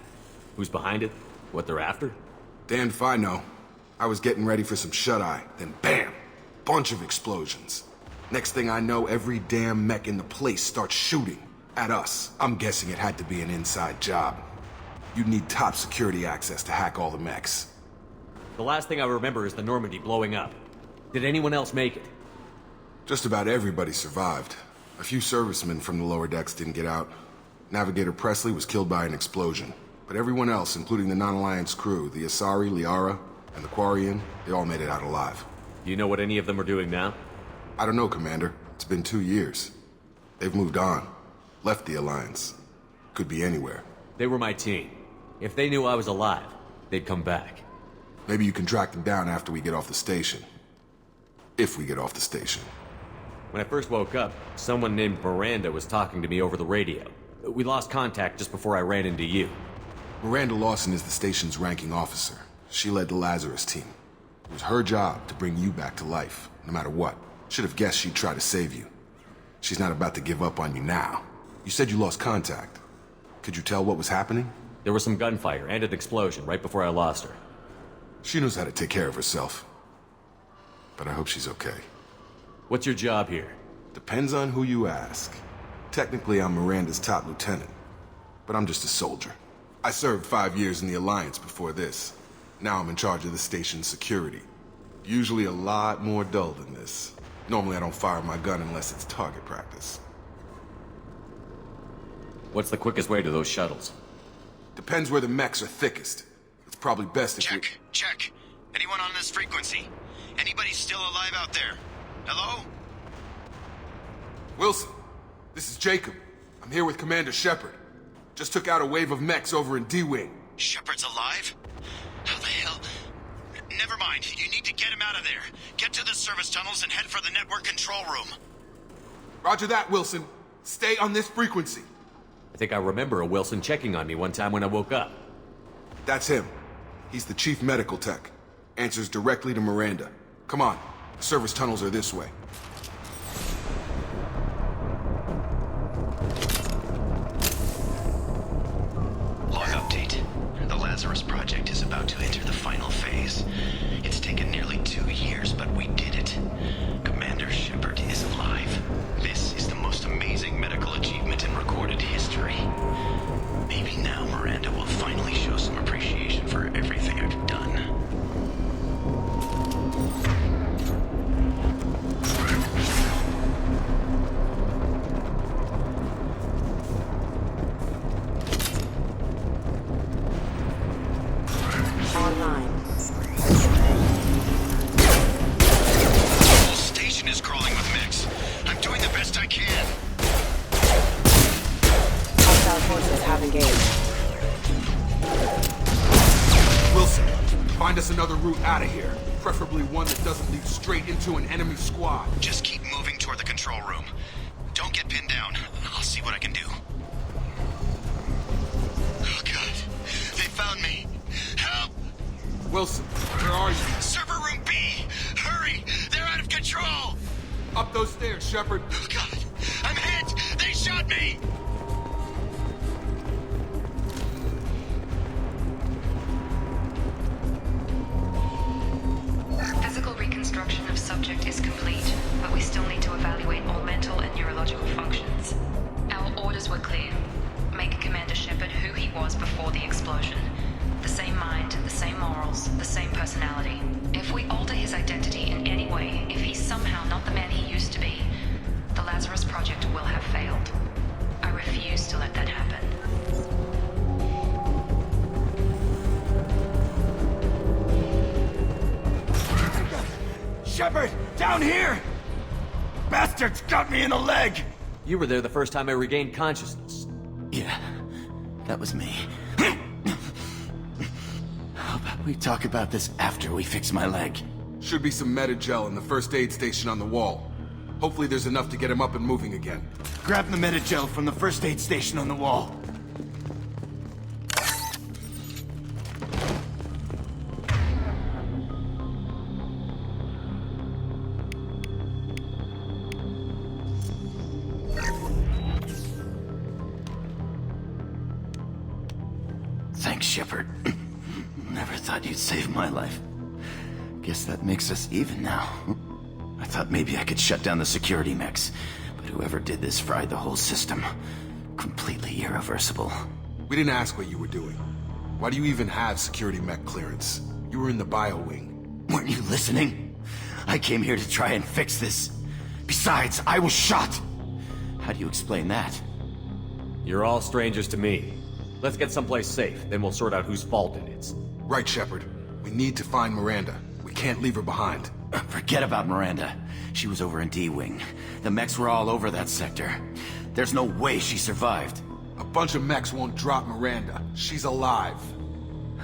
Who's behind it? What they're after? Damned if I know. I was getting ready for some shut-eye, then bam! Bunch of explosions. Next thing I know, every damn mech in the place starts shooting. At us. I'm guessing it had to be an inside job. You'd need top security access to hack all the mechs. The last thing I remember is the Normandy blowing up. Did anyone else make it? Just about everybody survived. A few servicemen from the lower decks didn't get out. Navigator Presley was killed by an explosion. But everyone else, including the non-Alliance crew, the Asari, Liara, and the Quarian, they all made it out alive. Do you know what any of them are doing now? I don't know, Commander. It's been 2 years. They've moved on. Left the Alliance. Could be anywhere. They were my team. If they knew I was alive, they'd come back. Maybe you can track them down after we get off the station. If we get off the station. When I first woke up, someone named Miranda was talking to me over the radio. We lost contact just before I ran into you. Miranda Lawson is the station's ranking officer. She led the Lazarus team. It was her job to bring you back to life, no matter what. Should have guessed she'd try to save you. She's not about to give up on you now. You said you lost contact. Could you tell what was happening? There was some gunfire and an explosion right before I lost her. She knows how to take care of herself. But I hope she's okay. What's your job here? Depends on who you ask. Technically, I'm Miranda's top lieutenant. But I'm just a soldier. I served 5 years in the Alliance before this. Now I'm in charge of the station's security. Usually a lot more dull than this. Normally I don't fire my gun unless it's target practice. What's the quickest way to those shuttles? Depends where the mechs are thickest. It's probably best if you— Check. Anyone on this frequency? Anybody still alive out there? Hello? Wilson, this is Jacob. I'm here with Commander Shepard. Just took out a wave of mechs over in D-Wing. Shepard's alive? How the hell? Never fine. You need to get him out of there. Get to the service tunnels and head for the network control room. Roger that, Wilson. Stay on this frequency. I think I remember a Wilson checking on me one time when I woke up. That's him. He's the chief medical tech. Answers directly to Miranda. Come on. The service tunnels are this way. Log update. The Lazarus Project is about to enter the final phase. It's taken nearly 2 years, but we did it. Commander Shepard is alive. This is the most amazing medical achievement in recorded history. Maybe now Miranda will finally show some appreciation for everything I've done. Find us another route out of here. Preferably one that doesn't lead straight into an enemy squad. Just keep moving toward the control room. Don't get pinned down. I'll see what I can do. Oh, God. They found me. Help! Wilson, where are you? Server room B! Hurry! They're out of control! Up those stairs, Shepard. Oh, God. I'm hit! They shot me! Physical reconstruction of subject is complete, but we still need to evaluate all mental and neurological functions. Our orders were clear. Make Commander Shepard who he was before the explosion. The same mind, the same morals, the same personality. If we alter his identity in any way, if he's somehow not the man he used to be, the Lazarus Project will have failed. I refuse to let that happen. Shepard! Down here! Bastards got me in the leg! You were there the first time I regained consciousness. Yeah, that was me. How about we talk about this after we fix my leg? Should be some Metagel in the first aid station on the wall. Hopefully there's enough to get him up and moving again. Grab the Metagel from the first aid station on the wall. Thanks, Shepard. Never thought you'd save my life. Guess that makes us even now. I thought maybe I could shut down the security mechs, but whoever did this fried the whole system. Completely irreversible. We didn't ask what you were doing. Why do you even have security mech clearance? You were in the bio wing. Weren't you listening? I came here to try and fix this. Besides, I was shot! How do you explain that? You're all strangers to me. Let's get someplace safe, then we'll sort out whose fault it is. Right, Shepard. We need to find Miranda. We can't leave her behind. Forget about Miranda. She was over in D-Wing. The mechs were all over that sector. There's no way she survived. A bunch of mechs won't drop Miranda. She's alive.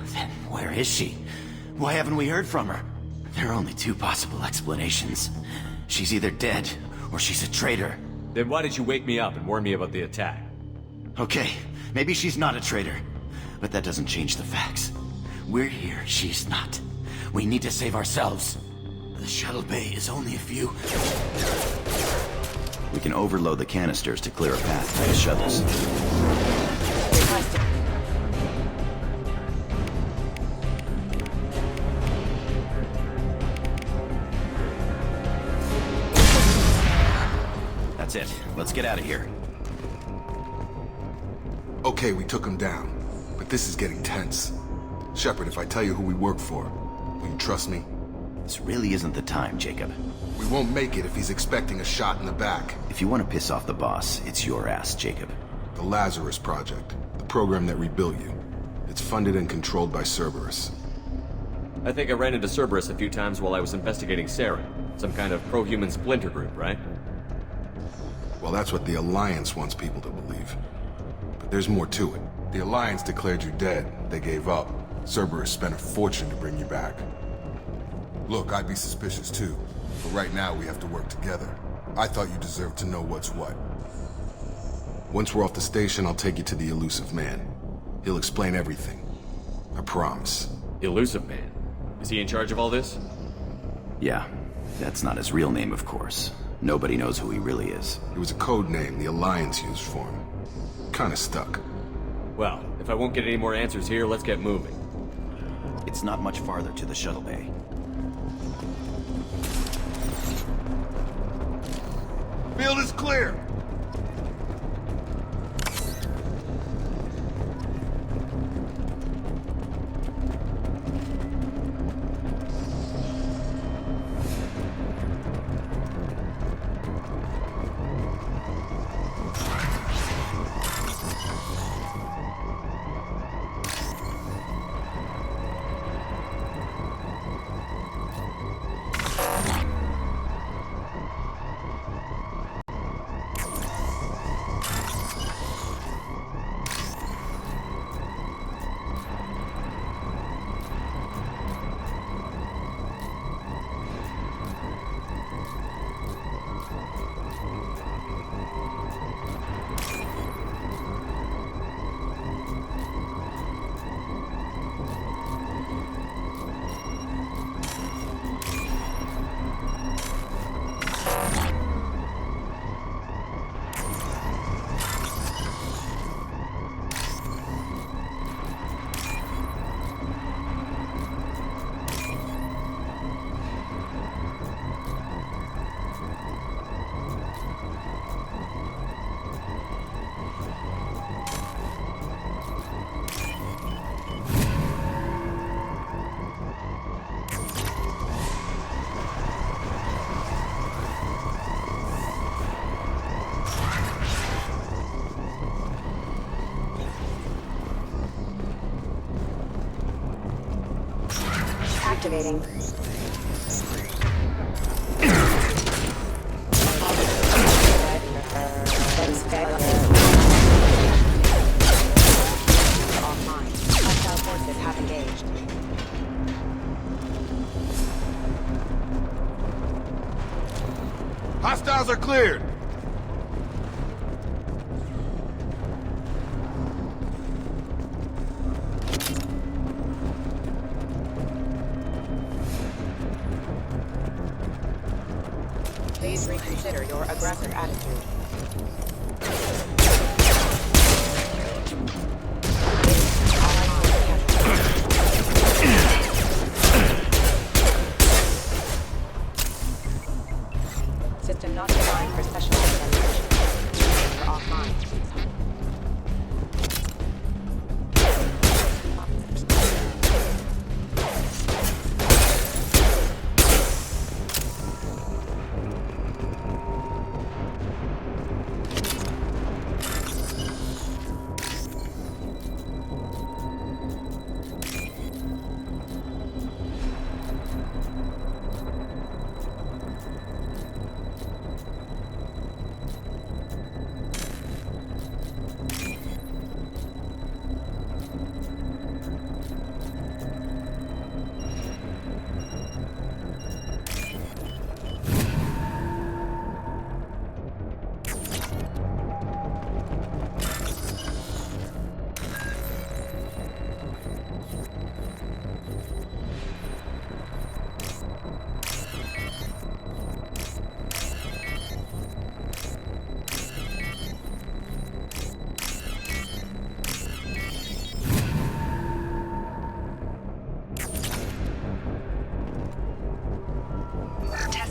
Then where is she? Why haven't we heard from her? There are only two possible explanations. She's either dead, or she's a traitor. Then why did you wake me up and warn me about the attack? Okay, maybe she's not a traitor. But that doesn't change the facts. We're here, she's not. We need to save ourselves. The shuttle bay is only a few... We can overload the canisters to clear a path to the shuttles. That's it. Let's get out of here. Okay, we took him down. But this is getting tense. Shepard, if I tell you who we work for, will you trust me? This really isn't the time, Jacob. We won't make it if he's expecting a shot in the back. If you want to piss off the boss, it's your ass, Jacob. The Lazarus Project, the program that rebuilt you. It's funded and controlled by Cerberus. I think I ran into Cerberus a few times while I was investigating Saren. Some kind of pro-human splinter group, right? Well, that's what the Alliance wants people to believe. But there's more to it. The Alliance declared you dead. They gave up. Cerberus spent a fortune to bring you back. Look, I'd be suspicious too, but right now we have to work together. I thought you deserved to know what's what. Once we're off the station, I'll take you to the Elusive Man. He'll explain everything. I promise. Elusive Man? Is he in charge of all this? Yeah, that's not his real name, of course. Nobody knows who he really is. It was a code name the Alliance used for him. Kinda stuck. Well, if I won't get any more answers here, let's get moving. It's not much farther to the shuttle bay. Field is clear! Activating. Offline. Hostile forces have engaged. Hostiles are cleared! Please reconsider your aggressive attitude. System not designed for specialized applications. You're offline.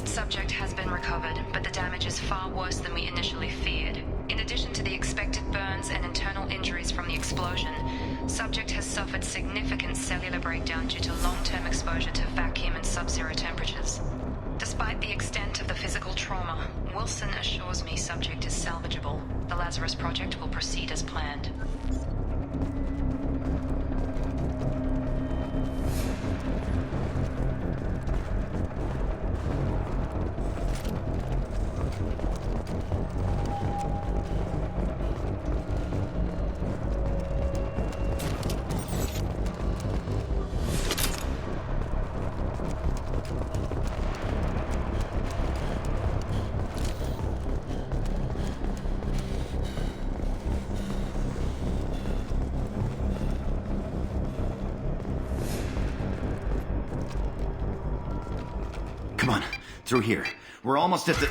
Subject has been recovered, but the damage is far worse than we initially feared. In addition to the expected burns and internal injuries from the explosion, subject has suffered significant cellular breakdown due to long-term exposure to vacuum and sub-zero temperatures. Despite the extent of the physical trauma, Wilson assures me subject is salvageable. The Lazarus Project will proceed as planned. Come on, through here. We're almost at the...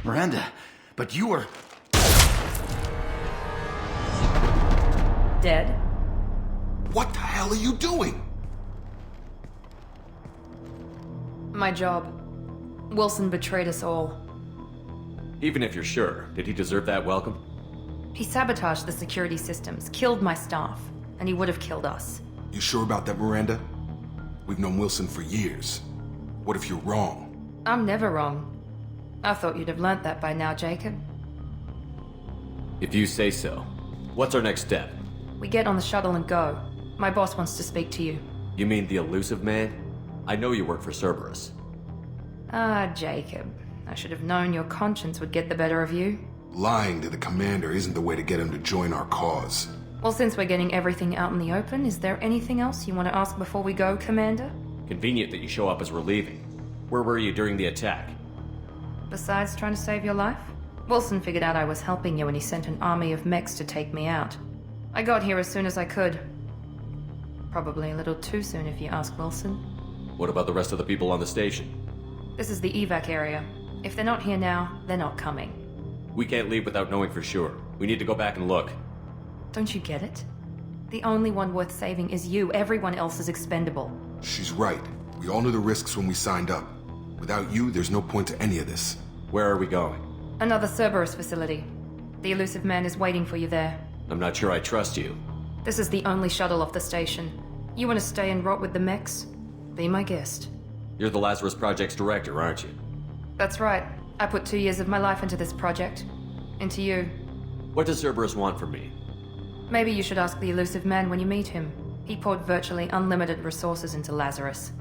Miranda, but you were... Dead? What the hell are you doing? My job. Wilson betrayed us all. Even if you're sure, did he deserve that welcome? He sabotaged the security systems, killed my staff, and he would have killed us. You sure about that, Miranda? We've known Wilson for years. What if you're wrong? I'm never wrong. I thought you'd have learnt that by now, Jacob. If you say so. What's our next step? We get on the shuttle and go. My boss wants to speak to you. You mean the elusive man? I know you work for Cerberus. Ah, Jacob. I should have known your conscience would get the better of you. Lying to the commander isn't the way to get him to join our cause. Well, since we're getting everything out in the open, is there anything else you want to ask before we go, Commander? Convenient that you show up as we're leaving. Where were you during the attack? Besides trying to save your life? Wilson figured out I was helping you and he sent an army of mechs to take me out. I got here as soon as I could. Probably a little too soon if you ask Wilson. What about the rest of the people on the station? This is the evac area. If they're not here now, they're not coming. We can't leave without knowing for sure. We need to go back and look. Don't you get it? The only one worth saving is you. Everyone else is expendable. She's right. We all knew the risks when we signed up. Without you, there's no point to any of this. Where are we going? Another Cerberus facility. The elusive man is waiting for you there. I'm not sure I trust you. This is the only shuttle off the station. You want to stay and rot with the mechs? Be my guest. You're the Lazarus Project's director, aren't you? That's right. I put 2 years of my life into this project. Into you. What does Cerberus want from me? Maybe you should ask the elusive man when you meet him. He poured virtually unlimited resources into Lazarus.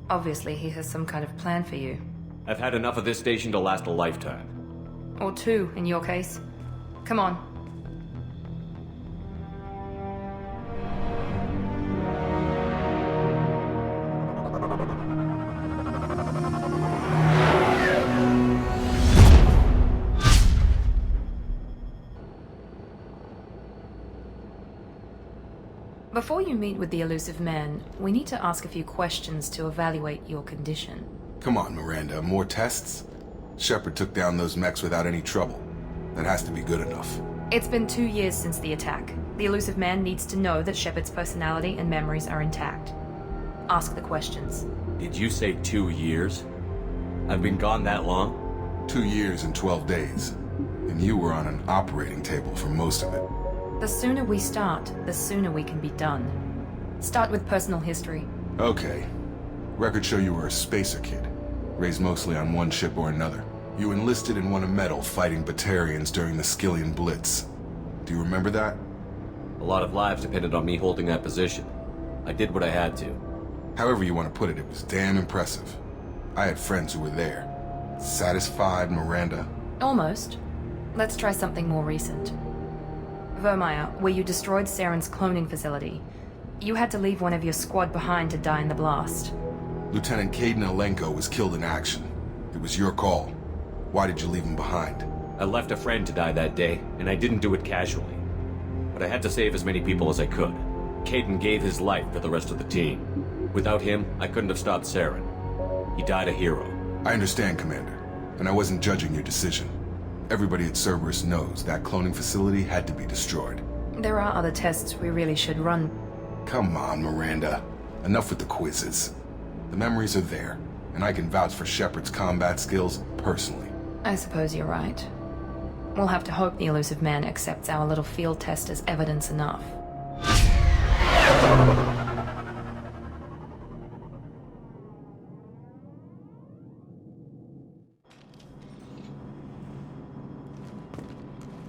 Obviously, he has some kind of plan for you. I've had enough of this station to last a lifetime. Or 2, in your case. Come on. Before you meet with the elusive man, we need to ask a few questions to evaluate your condition. Come on, Miranda, more tests? Shepard took down those mechs without any trouble. That has to be good enough. It's been 2 years since the attack. The elusive man needs to know that Shepard's personality and memories are intact. Ask the questions. Did you say 2 years? I've been gone that long? 2 years and 12 days. And you were on an operating table for most of it. The sooner we start, the sooner we can be done. Start with personal history. Okay. Records show you were a spacer kid. Raised mostly on one ship or another. You enlisted and won a medal fighting Batarians during the Skillian Blitz. Do you remember that? A lot of lives depended on me holding that position. I did what I had to. However you want to put it, it was damn impressive. I had friends who were there. Satisfied, Miranda? Almost. Let's try something more recent. Vermeer, where you destroyed Saren's cloning facility. You had to leave one of your squad behind to die in the blast. Lieutenant Caden Alenko was killed in action. It was your call. Why did you leave him behind? I left a friend to die that day, and I didn't do it casually. But I had to save as many people as I could. Caden gave his life for the rest of the team. Without him, I couldn't have stopped Saren. He died a hero. I understand, Commander, and I wasn't judging your decision. Everybody at Cerberus knows that cloning facility had to be destroyed. There are other tests we really should run. Come on, Miranda. Enough with the quizzes. The memories are there, and I can vouch for Shepard's combat skills personally. I suppose you're right. We'll have to hope the elusive man accepts our little field test as evidence enough.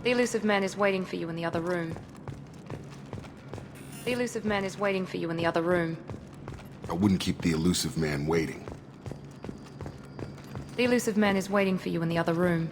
The elusive man is waiting for you in the other room. The elusive man is waiting for you in the other room. I wouldn't keep the elusive man waiting. The elusive man is waiting for you in the other room.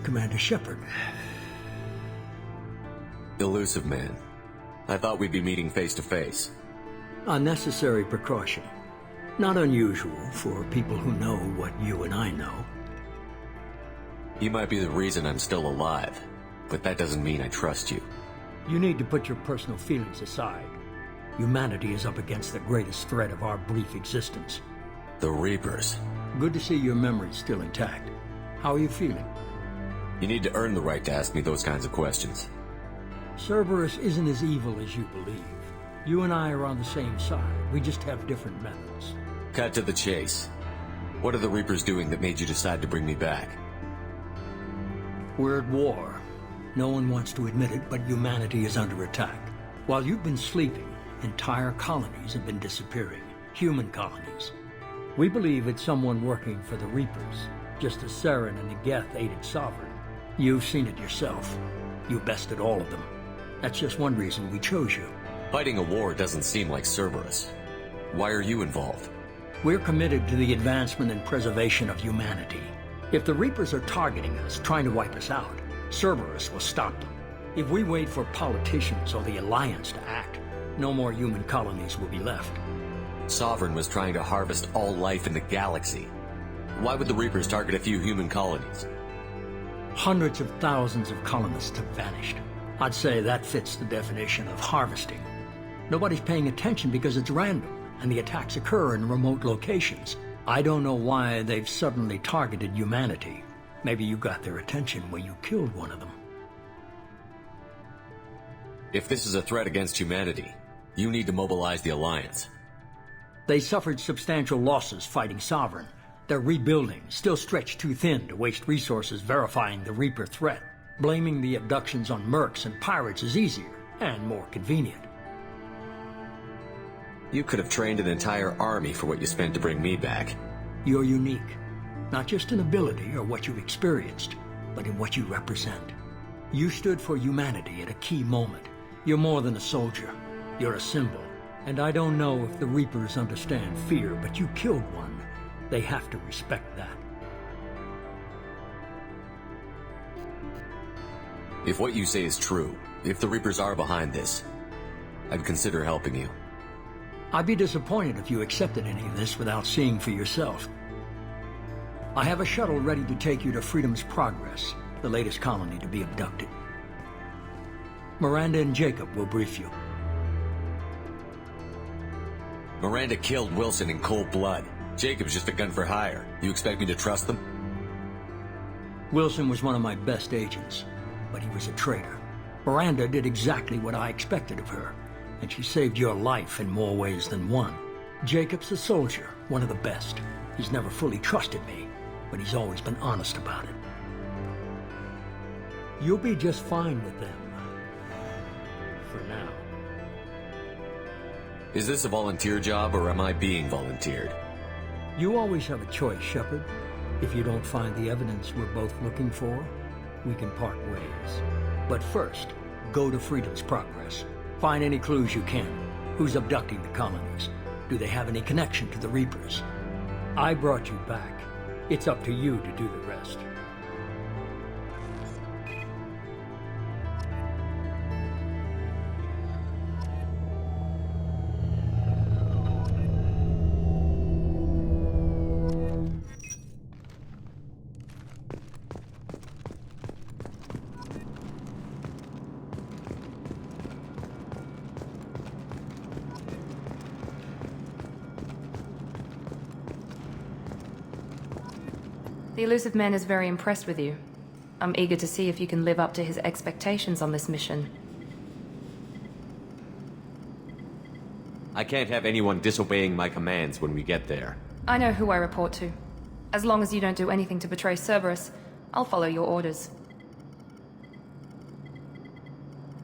Commander Shepard. Elusive man. I thought we'd be meeting face to face. A necessary precaution. Not unusual for people who know what you and I know. You might be the reason I'm still alive, but that doesn't mean I trust you. You need to put your personal feelings aside. Humanity is up against the greatest threat of our brief existence. The Reapers. Good to see your memory's still intact. How are you feeling? You need to earn the right to ask me those kinds of questions. Cerberus isn't as evil as you believe. You and I are on the same side. We just have different methods. Cut to the chase. What are the Reapers doing that made you decide to bring me back? We're at war. No one wants to admit it, but humanity is under attack. While you've been sleeping, entire colonies have been disappearing. Human colonies. We believe it's someone working for the Reapers, just as Saren and Negeth aided Sovereign. You've seen it yourself. You bested all of them. That's just one reason we chose you. Fighting a war doesn't seem like Cerberus. Why are you involved? We're committed to the advancement and preservation of humanity. If the Reapers are targeting us, trying to wipe us out, Cerberus will stop them. If we wait for politicians or the Alliance to act, no more human colonies will be left. Sovereign was trying to harvest all life in the galaxy. Why would the Reapers target a few human colonies? Hundreds of thousands of colonists have vanished. I'd say that fits the definition of harvesting. Nobody's paying attention because it's random, and the attacks occur in remote locations. I don't know why they've suddenly targeted humanity. Maybe you got their attention when you killed one of them. If this is a threat against humanity, you need to mobilize the Alliance. They suffered substantial losses fighting Sovereign. They're rebuilding, still stretched too thin to waste resources verifying the Reaper threat. Blaming the abductions on mercs and pirates is easier and more convenient. You could have trained an entire army for what you spent to bring me back. You're unique, not just in ability or what you've experienced, but in what you represent. You stood for humanity at a key moment. You're more than a soldier. You're a symbol. And I don't know if the Reapers understand fear, but you killed one. They have to respect that. If what you say is true, if the Reapers are behind this, I'd consider helping you. I'd be disappointed if you accepted any of this without seeing for yourself. I have a shuttle ready to take you to Freedom's Progress, the latest colony to be abducted. Miranda and Jacob will brief you. Miranda killed Wilson in cold blood. Jacob's just a gun for hire. You expect me to trust them? Wilson was one of my best agents, but he was a traitor. Miranda did exactly what I expected of her, and she saved your life in more ways than one. Jacob's a soldier, one of the best. He's never fully trusted me, but he's always been honest about it. You'll be just fine with them. For now. Is this a volunteer job, or am I being volunteered? You always have a choice, Shepard. If you don't find the evidence we're both looking for, we can part ways. But first, go to Freedom's Progress. Find any clues you can. Who's abducting the colonies? Do they have any connection to the Reapers? I brought you back. It's up to you to do the rest. The elusive man is very impressed with you. I'm eager to see if you can live up to his expectations on this mission. I can't have anyone disobeying my commands when we get there. I know who I report to. As long as you don't do anything to betray Cerberus, I'll follow your orders.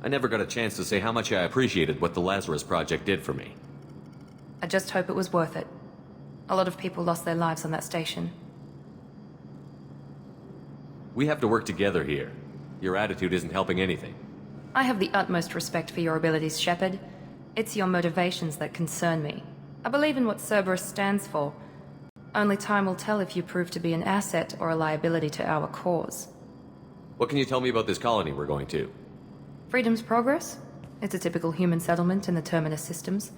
I never got a chance to say how much I appreciated what the Lazarus Project did for me. I just hope it was worth it. A lot of people lost their lives on that station. We have to work together here. Your attitude isn't helping anything. I have the utmost respect for your abilities, Shepard. It's your motivations that concern me. I believe in what Cerberus stands for. Only time will tell if you prove to be an asset or a liability to our cause. What can you tell me about this colony we're going to? Freedom's Progress? It's a typical human settlement in the Terminus systems.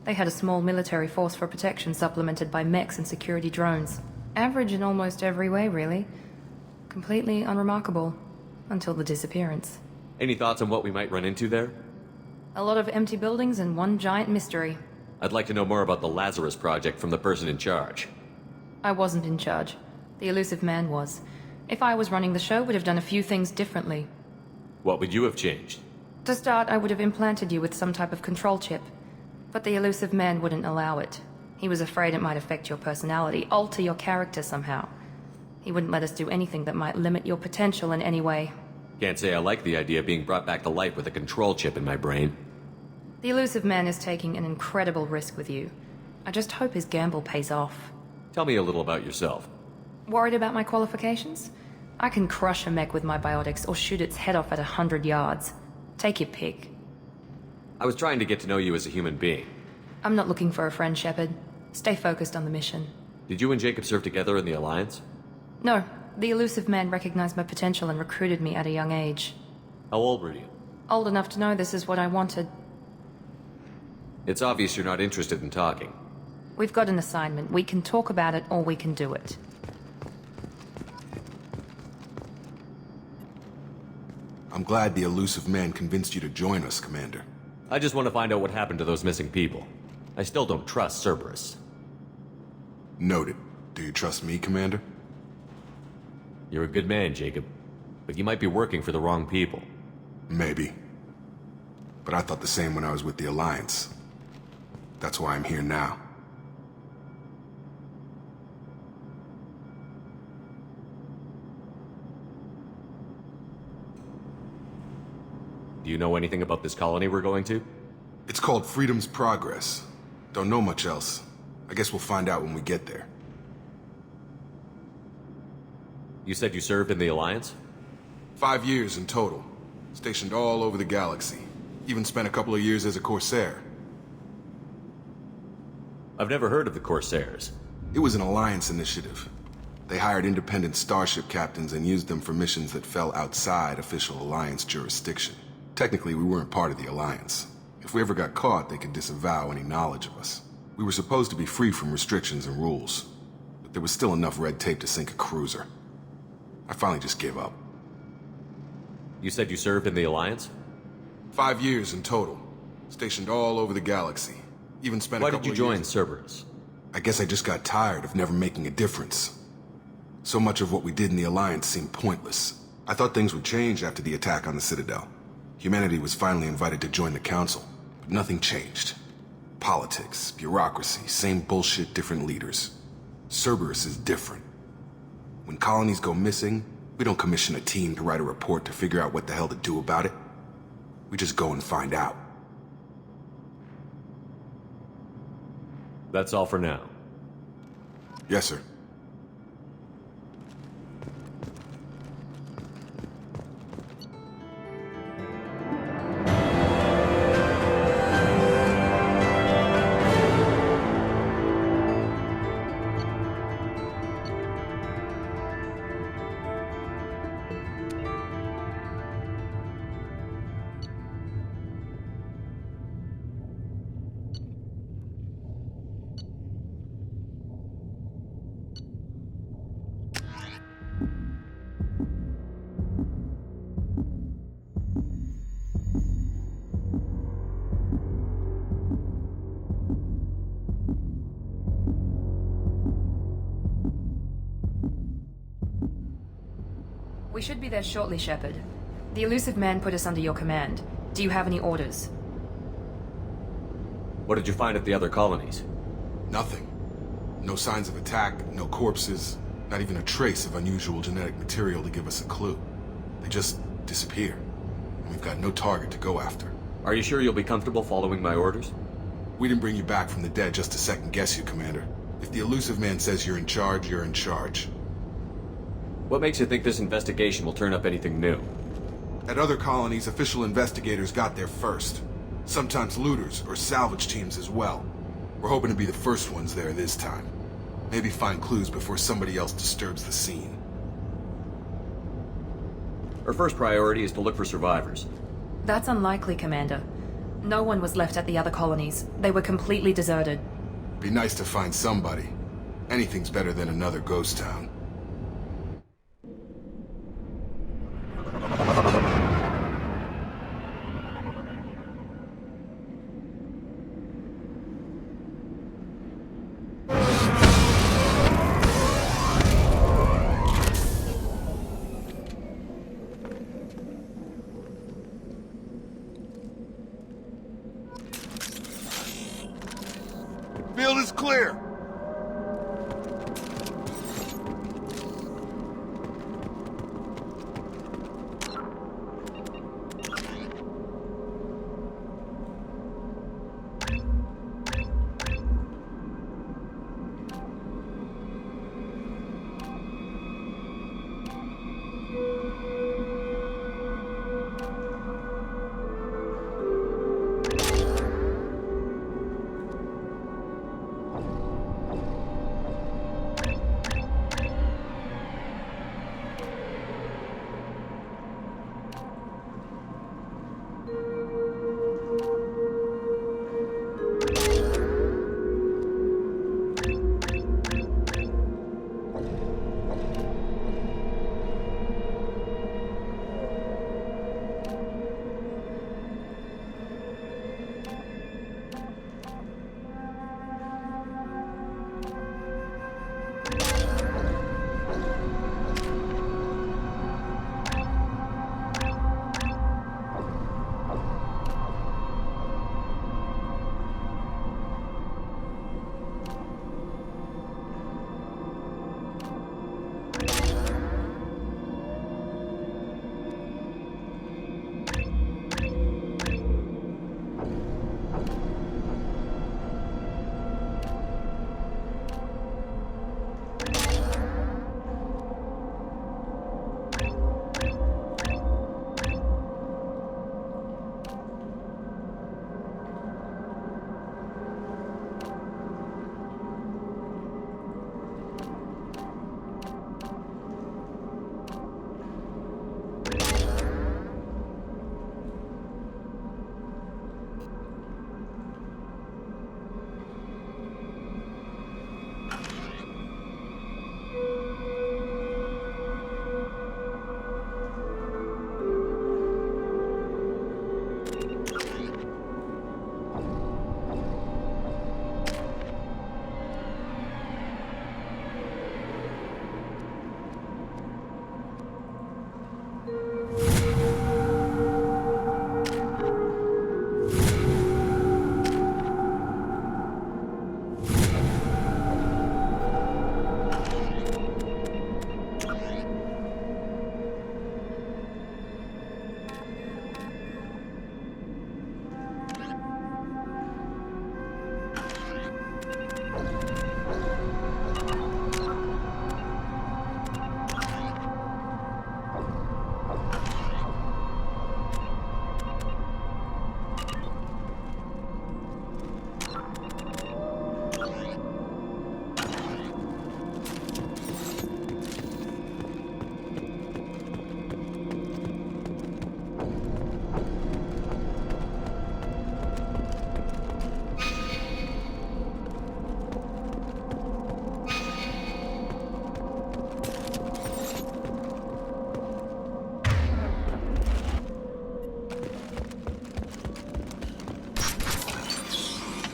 They had a small military force for protection supplemented by mechs and security drones. Average in almost every way, really. Completely unremarkable. Until the disappearance. Any thoughts on what we might run into there? A lot of empty buildings and one giant mystery. I'd like to know more about the Lazarus Project from the person in charge. I wasn't in charge. The elusive man was. If I was running the show, would have done a few things differently. What would you have changed? To start, I would have implanted you with some type of control chip. But the elusive man wouldn't allow it. He was afraid it might affect your personality, alter your character somehow. He wouldn't let us do anything that might limit your potential in any way. Can't say I like the idea of being brought back to life with a control chip in my brain. The elusive man is taking an incredible risk with you. I just hope his gamble pays off. Tell me a little about yourself. Worried about my qualifications? I can crush a mech with my biotics or shoot its head off at 100 yards. Take your pick. I was trying to get to know you as a human being. I'm not looking for a friend, Shepard. Stay focused on the mission. Did you and Jacob serve together in the Alliance? No. The elusive man recognized my potential and recruited me at a young age. How old were you? Old enough to know this is what I wanted. It's obvious you're not interested in talking. We've got an assignment. We can talk about it or we can do it. I'm glad the elusive man convinced you to join us, Commander. I just want to find out what happened to those missing people. I still don't trust Cerberus. Noted. Do you trust me, Commander? You're a good man, Jacob. But you might be working for the wrong people. Maybe. But I thought the same when I was with the Alliance. That's why I'm here now. Do you know anything about this colony we're going to? It's called Freedom's Progress. Don't know much else. I guess we'll find out when we get there. You said you served in the Alliance? 5 years in total. Stationed all over the galaxy. Even spent a couple of years as a Corsair. I've never heard of the Corsairs. It was an Alliance initiative. They hired independent starship captains and used them for missions that fell outside official Alliance jurisdiction. Technically, we weren't part of the Alliance. If we ever got caught, they could disavow any knowledge of us. We were supposed to be free from restrictions and rules, but there was still enough red tape to sink a cruiser. I finally just gave up. You said you served in the Alliance? 5 years in total. Stationed all over the galaxy. Even spent a couple of years... Why did you join Cerberus? I guess I just got tired of never making a difference. So much of what we did in the Alliance seemed pointless. I thought things would change after the attack on the Citadel. Humanity was finally invited to join the Council, but nothing changed. Politics, bureaucracy, same bullshit, different leaders. Cerberus is different. When colonies go missing, we don't commission a team to write a report to figure out what the hell to do about it. We just go and find out. That's all for now. Yes, sir. We should be there shortly, Shepard. The elusive man put us under your command. Do you have any orders? What did you find at the other colonies? Nothing. No signs of attack, no corpses, not even a trace of unusual genetic material to give us a clue. They just disappear, and we've got no target to go after. Are you sure you'll be comfortable following my orders? We didn't bring you back from the dead just to second-guess you, Commander. If the elusive man says you're in charge, you're in charge. What makes you think this investigation will turn up anything new? At other colonies, official investigators got there first. Sometimes looters or salvage teams as well. We're hoping to be the first ones there this time. Maybe find clues before somebody else disturbs the scene. Our first priority is to look for survivors. That's unlikely, Commander. No one was left at the other colonies. They were completely deserted. Be nice to find somebody. Anything's better than another ghost town. Field is clear!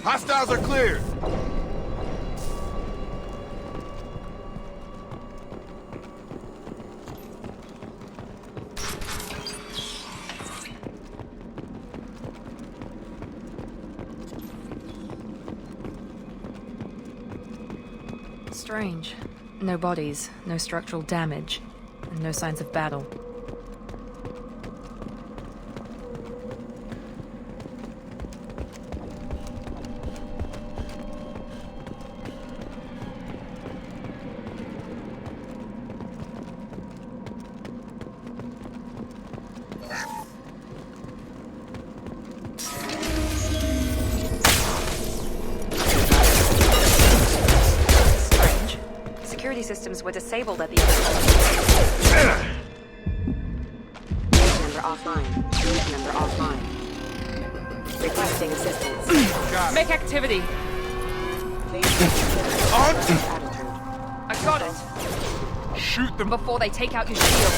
Hostiles are cleared! Strange. No bodies, no structural damage, and no signs of battle. Security systems were disabled at the end. offline. Unit member offline. Requesting assistance. Make activity. I got it. Shoot them before they take out your shield.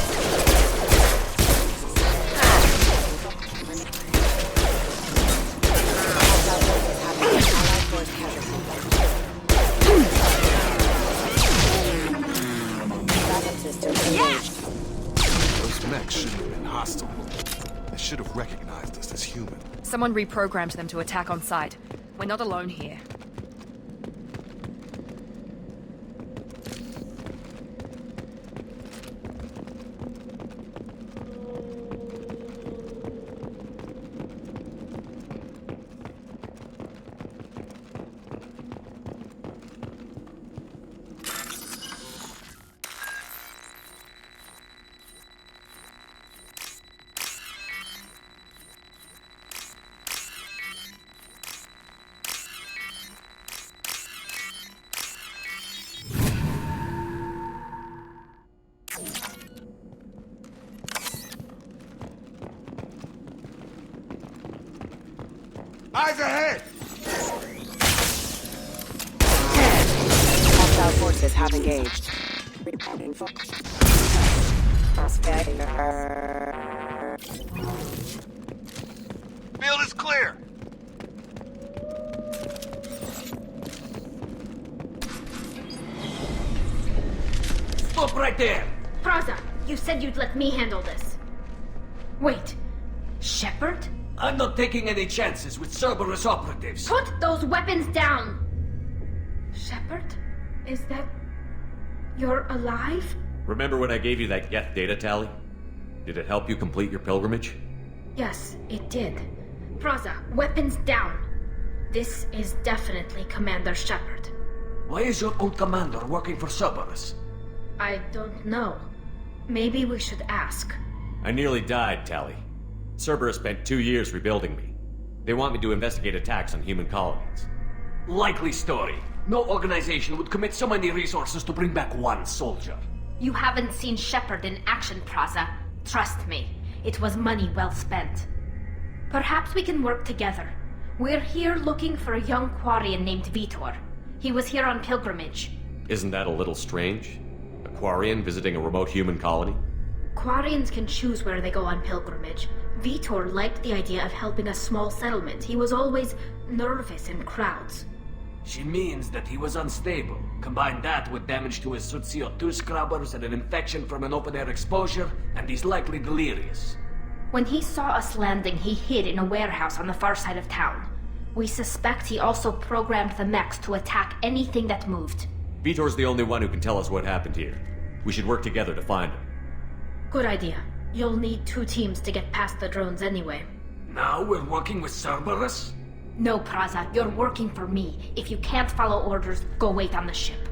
Those mechs shouldn't have been hostile. They should have recognized us as human. Someone reprogrammed them to attack on sight. We're not alone here. Eyes ahead! Hostile forces have engaged. Reporting for... Field is clear! Stop right there! Praza, you said you'd let me handle this. Wait, Shepard? I'm not taking any chances with Cerberus operatives. Put those weapons down! Shepard? Is that... you're alive? Remember when I gave you that Geth data tally? Did it help you complete your pilgrimage? Yes, it did. Praza, weapons down. This is definitely Commander Shepard. Why is your old commander working for Cerberus? I don't know. Maybe we should ask. I nearly died, Tally. Cerberus spent 2 years rebuilding me. They want me to investigate attacks on human colonies. Likely story. No organization would commit so many resources to bring back one soldier. You haven't seen Shepard in action, Praza. Trust me, it was money well spent. Perhaps we can work together. We're here looking for a young Quarian named Vitor. He was here on pilgrimage. Isn't that a little strange? A Quarian visiting a remote human colony? Quarians can choose where they go on pilgrimage. Vitor liked the idea of helping a small settlement. He was always nervous in crowds. She means that he was unstable. Combine that with damage to his CO2 scrubbers and an infection from an open-air exposure, and he's likely delirious. When he saw us landing, he hid in a warehouse on the far side of town. We suspect he also programmed the mechs to attack anything that moved. Vitor's the only one who can tell us what happened here. We should work together to find him. Good idea. You'll need 2 teams to get past the drones anyway. Now we're working with Cerberus? No, Praza, you're working for me. If you can't follow orders, go wait on the ship.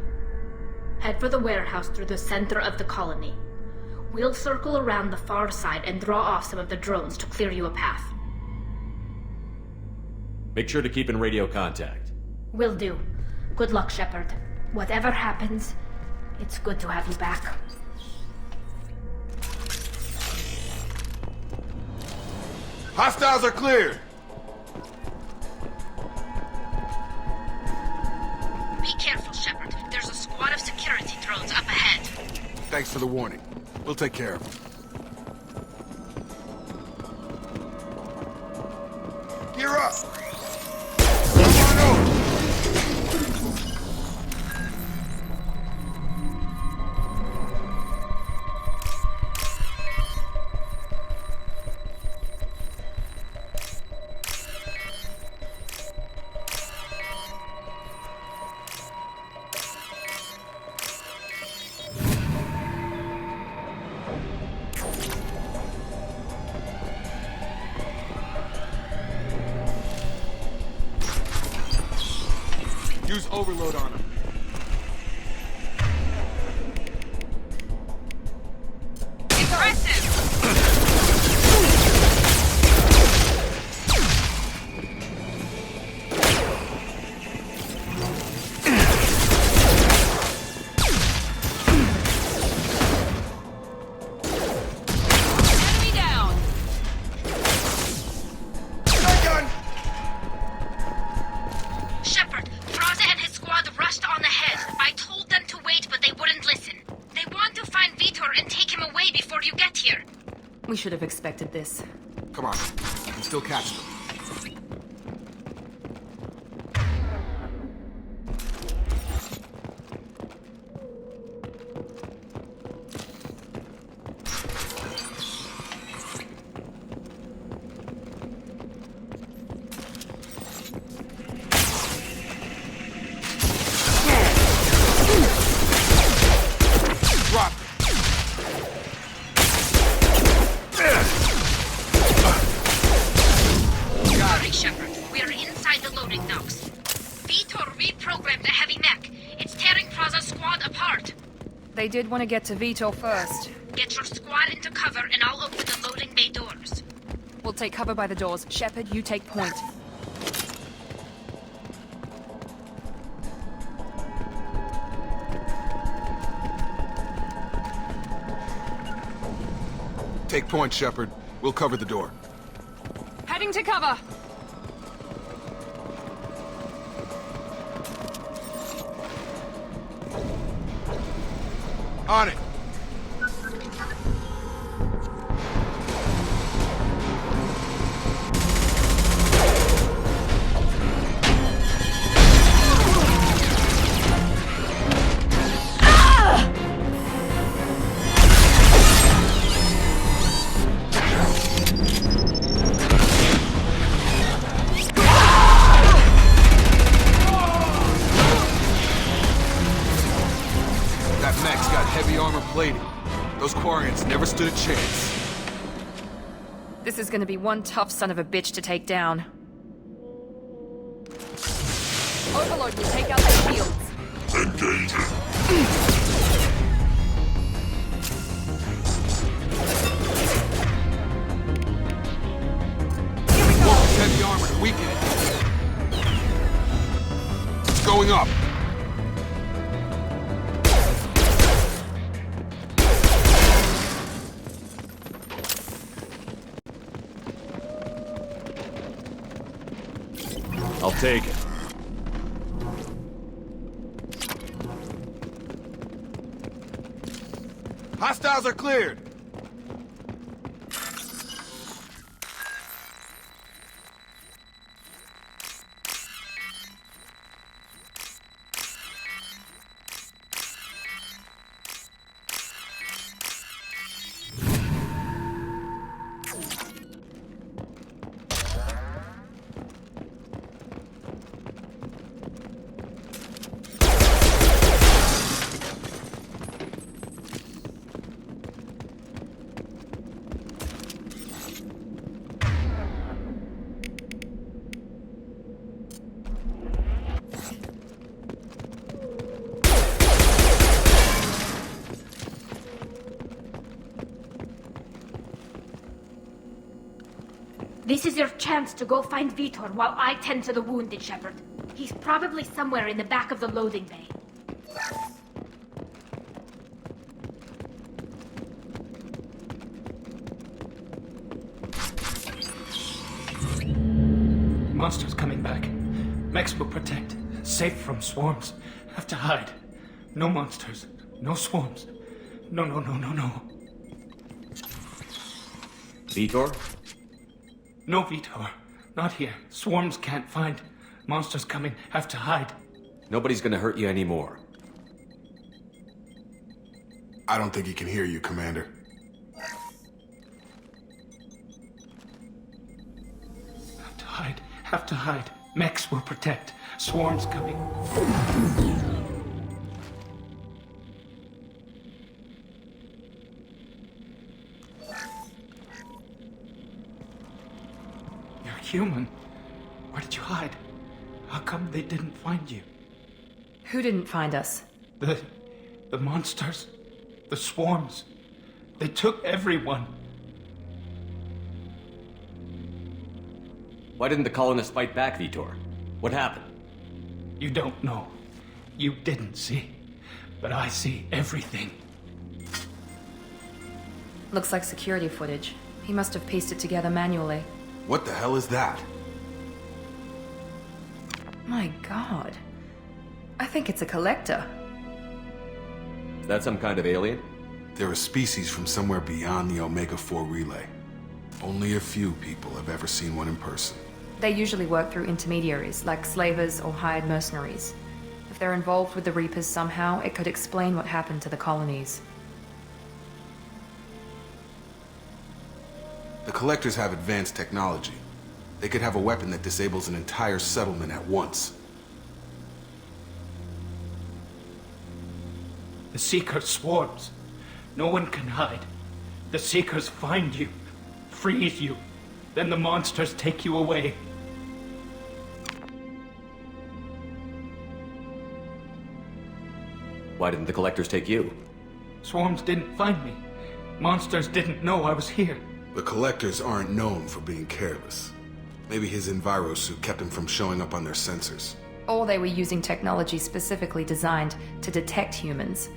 Head for the warehouse through the center of the colony. We'll circle around the far side and draw off some of the drones to clear you a path. Make sure to keep in radio contact. Will do. Good luck, Shepard. Whatever happens, it's good to have you back. Hostiles are cleared! Be careful, Shepard. There's a squad of security drones up ahead. Thanks for the warning. We'll take care of them. Gear up! Come on over! Use overload on him. and take him away before you get here. We should have expected this. Come on. You can still catch them. Sorry, Shepard. We are inside the loading docks. Vitor reprogrammed the heavy mech. It's tearing Praza's squad apart. They did want to get to Vito first. Get your squad into cover and I'll open the loading bay doors. We'll take cover by the doors. Shepard, you take point. Take point, Shepard. We'll cover the door. Heading to cover! On it! That mech's got heavy armor plating. Those Quarians never stood a chance. This is gonna be one tough son of a bitch to take down. Overlord will take out the shields. Engage. Heavy armor to weaken it. It's going up. I'll take it. Hostiles are cleared. This is your chance to go find Vitor while I tend to the wounded, Shepard. He's probably somewhere in the back of the loading bay. Monsters coming back. Mechs will protect. Safe from swarms. Have to hide. No monsters. No swarms. No. Vitor? No, Vitor. Not here. Swarms can't find. Monsters coming. Have to hide. Nobody's gonna hurt you anymore. I don't think he can hear you, Commander. Have to hide. Have to hide. Mechs will protect. Swarms coming. You're human. Where did you hide? How come they didn't find you? Who didn't find us? The monsters. The swarms. They took everyone. Why didn't the colonists fight back, Vitor? What happened? You don't know. You didn't see. But I see everything. Looks like security footage. He must have pieced it together manually. What the hell is that? My god. I think it's a collector. Is that some kind of alien? They're a species from somewhere beyond the Omega-4 relay. Only a few people have ever seen one in person. They usually work through intermediaries, like slavers or hired mercenaries. If they're involved with the Reapers somehow, it could explain what happened to the colonies. The Collectors have advanced technology. They could have a weapon that disables an entire settlement at once. The Seeker swarms. No one can hide. The Seekers find you, freeze you, then the monsters take you away. Why didn't the Collectors take you? Swarms didn't find me. Monsters didn't know I was here. The Collectors aren't known for being careless. Maybe his Enviro suit kept him from showing up on their sensors. Or they were using technology specifically designed to detect humans.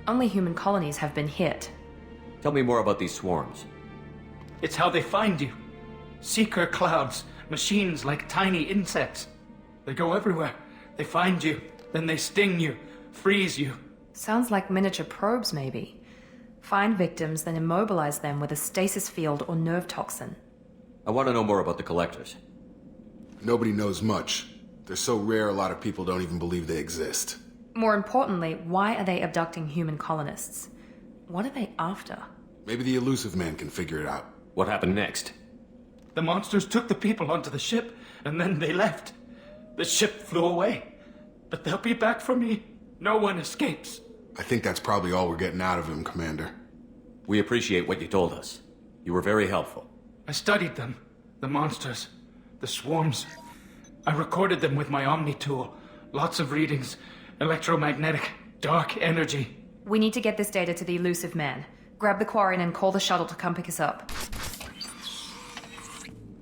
Only human colonies have been hit. Tell me more about these swarms. It's how they find you. Seeker clouds, machines like tiny insects. They go everywhere. They find you, then they sting you, freeze you. Sounds like miniature probes, maybe. Find victims, then immobilize them with a stasis field or nerve toxin. I want to know more about the Collectors. Nobody knows much. They're so rare a lot of people don't even believe they exist. More importantly, why are they abducting human colonists? What are they after? Maybe the Elusive Man can figure it out. What happened next? The monsters took the people onto the ship, and then they left. The ship flew away. But they'll be back for me. No one escapes. I think that's probably all we're getting out of him, Commander. We appreciate what you told us. You were very helpful. I studied them. The monsters. The swarms. I recorded them with my Omni tool. Lots of readings. Electromagnetic. Dark energy. We need to get this data to the Elusive Man. Grab the Quarian and call the shuttle to come pick us up.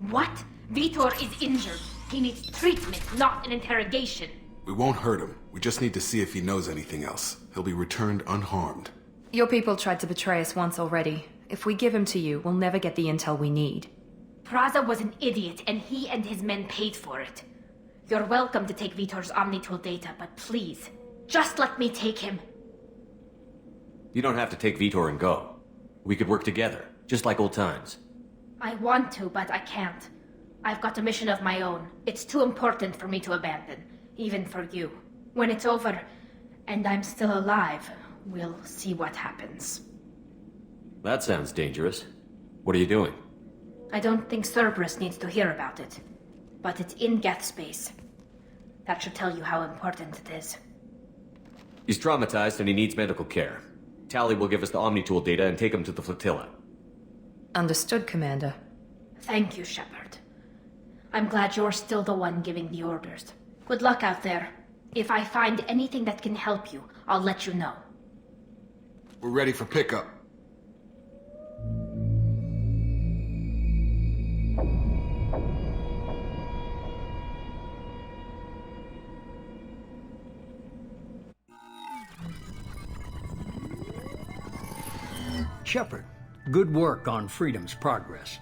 What? Vitor is injured. He needs treatment, not an interrogation. We won't hurt him. We just need to see if he knows anything else. He'll be returned unharmed. Your people tried to betray us once already. If we give him to you, we'll never get the intel we need. Praza was an idiot, and he and his men paid for it. You're welcome to take Vitor's Omnitool data, but please, just let me take him. You don't have to take Vitor and go. We could work together, just like old times. I want to, but I can't. I've got a mission of my own. It's too important for me to abandon, even for you. When it's over, and I'm still alive, we'll see what happens. That sounds dangerous. What are you doing? I don't think Cerberus needs to hear about it, but it's in Geth space. That should tell you how important it is. He's traumatized and he needs medical care. Tally will give us the Omnitool data and take him to the flotilla. Understood, Commander. Thank you, Shepard. I'm glad you're still the one giving the orders. Good luck out there. If I find anything that can help you, I'll let you know. We're ready for pickup. Shepard, good work on Freedom's progress.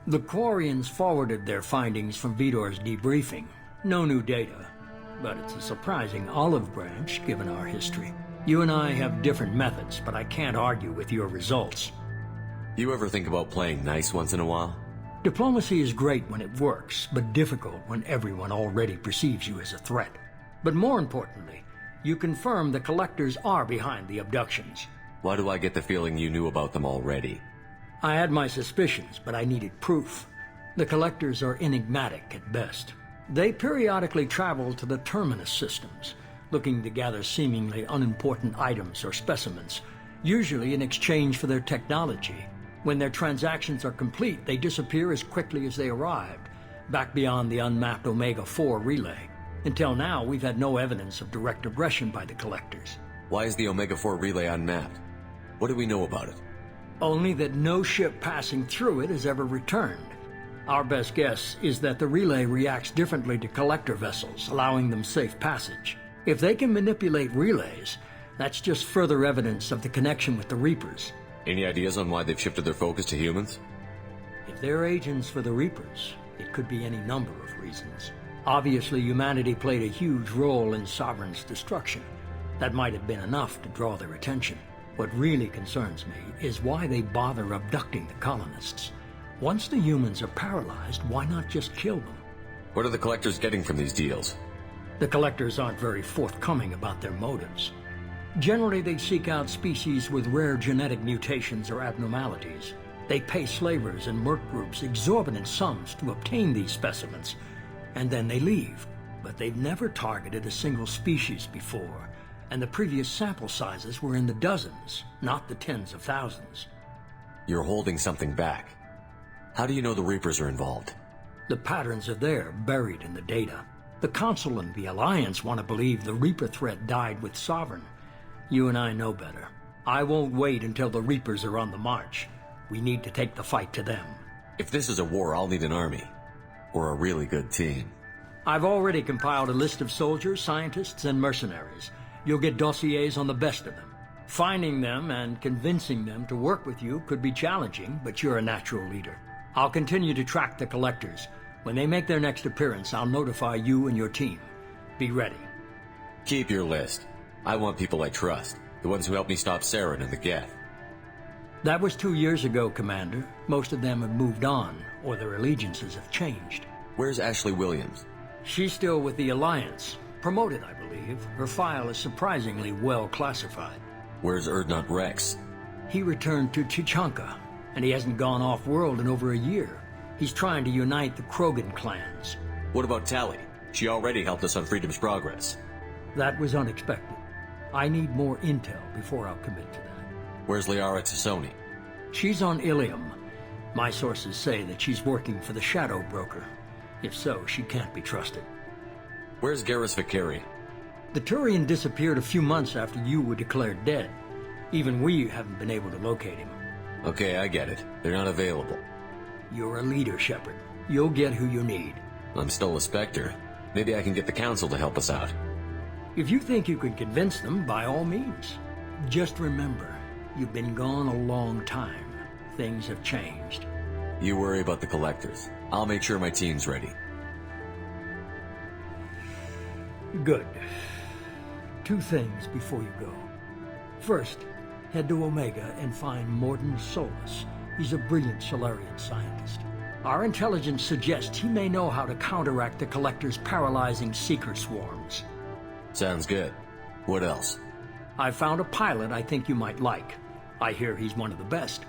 The Quarians forwarded their findings from Vitor's debriefing. No new data, but it's a surprising olive branch given our history. You and I have different methods, but I can't argue with your results. You ever think about playing nice once in a while? Diplomacy is great when it works, but difficult when everyone already perceives you as a threat. But more importantly, you confirm the Collectors are behind the abductions. Why do I get the feeling you knew about them already? I had my suspicions, but I needed proof. The Collectors are enigmatic at best. They periodically travel to the Terminus systems, looking to gather seemingly unimportant items or specimens, usually in exchange for their technology. When their transactions are complete, they disappear as quickly as they arrived, back beyond the unmapped Omega-4 relay. Until now, we've had no evidence of direct aggression by the Collectors. Why is the Omega-4 relay unmapped? What do we know about it? Only that no ship passing through it has ever returned. Our best guess is that the relay reacts differently to Collector vessels, allowing them safe passage. If they can manipulate relays, that's just further evidence of the connection with the Reapers. Any ideas on why they've shifted their focus to humans? If they're agents for the Reapers, it could be any number of reasons. Obviously, humanity played a huge role in Sovereign's destruction. That might have been enough to draw their attention. What really concerns me is why they bother abducting the colonists. Once the humans are paralyzed, why not just kill them? What are the collectors getting from these deals? The collectors aren't very forthcoming about their motives. Generally, they seek out species with rare genetic mutations or abnormalities. They pay slavers and merc groups exorbitant sums to obtain these specimens, and then they leave. But they've never targeted a single species before, and the previous sample sizes were in the dozens, not the tens of thousands. You're holding something back. How do you know the Reapers are involved? The patterns are there, buried in the data. The Council and the Alliance want to believe the Reaper threat died with Sovereign. You and I know better. I won't wait until the Reapers are on the march. We need to take the fight to them. If this is a war, I'll need an army. Or a really good team. I've already compiled a list of soldiers, scientists, and mercenaries. You'll get dossiers on the best of them. Finding them and convincing them to work with you could be challenging, but you're a natural leader. I'll continue to track the collectors. When they make their next appearance, I'll notify you and your team. Be ready. Keep your list. I want people I trust. The ones who helped me stop Saren and the Geth. That was 2 years ago, Commander. Most of them have moved on, or their allegiances have changed. Where's Ashley Williams? She's still with the Alliance. Promoted, I believe. Her file is surprisingly well classified. Where's Erdnot Rex? He returned to Chichanka, and he hasn't gone off-world in over a year. He's trying to unite the Krogan clans. What about Tali? She already helped us on Freedom's Progress. That was unexpected. I need more intel before I'll commit to that. Where's Liara Tassoni? She's on Ilium. My sources say that she's working for the Shadow Broker. If so, she can't be trusted. Where's Garrus Vakari? The Turian disappeared a few months after you were declared dead. Even we haven't been able to locate him. Okay, I get it. They're not available. You're a leader, Shepard. You'll get who you need. I'm still a Spectre. Maybe I can get the Council to help us out. If you think you can convince them, by all means. Just remember, you've been gone a long time. Things have changed. You worry about the collectors. I'll make sure my team's ready. Good. 2 things before you go. First, head to Omega and find Mordin Solus. He's a brilliant Solarian scientist. Our intelligence suggests he may know how to counteract the Collector's paralyzing Seeker swarms. Sounds good. What else? I found a pilot I think you might like. I hear he's one of the best.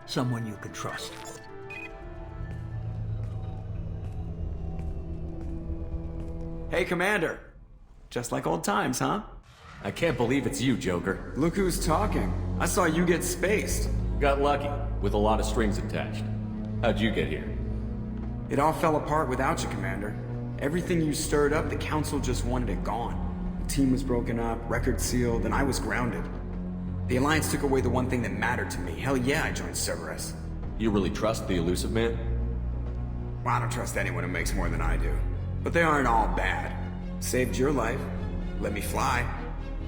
Someone you can trust. Hey, Commander. Just like old times, huh? I can't believe it's you, Joker. Look who's talking. I saw you get spaced. Got lucky, with a lot of strings attached. How'd you get here? It all fell apart without you, Commander. Everything you stirred up, the Council just wanted it gone. The team was broken up, record sealed, and I was grounded. The Alliance took away the one thing that mattered to me. Hell yeah, I joined Cerberus. You really trust the Elusive Man? Well, I don't trust anyone who makes more than I do. But they aren't all bad. Saved your life, let me fly,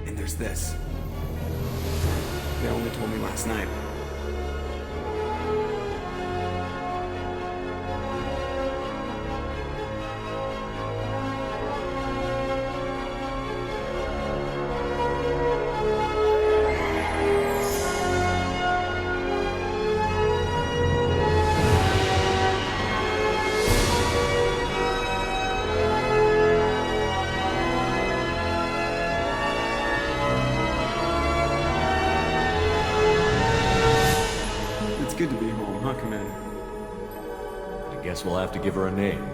and there's this. They only told me last night. Good to be home, huh, Commander? I guess we'll have to give her a name.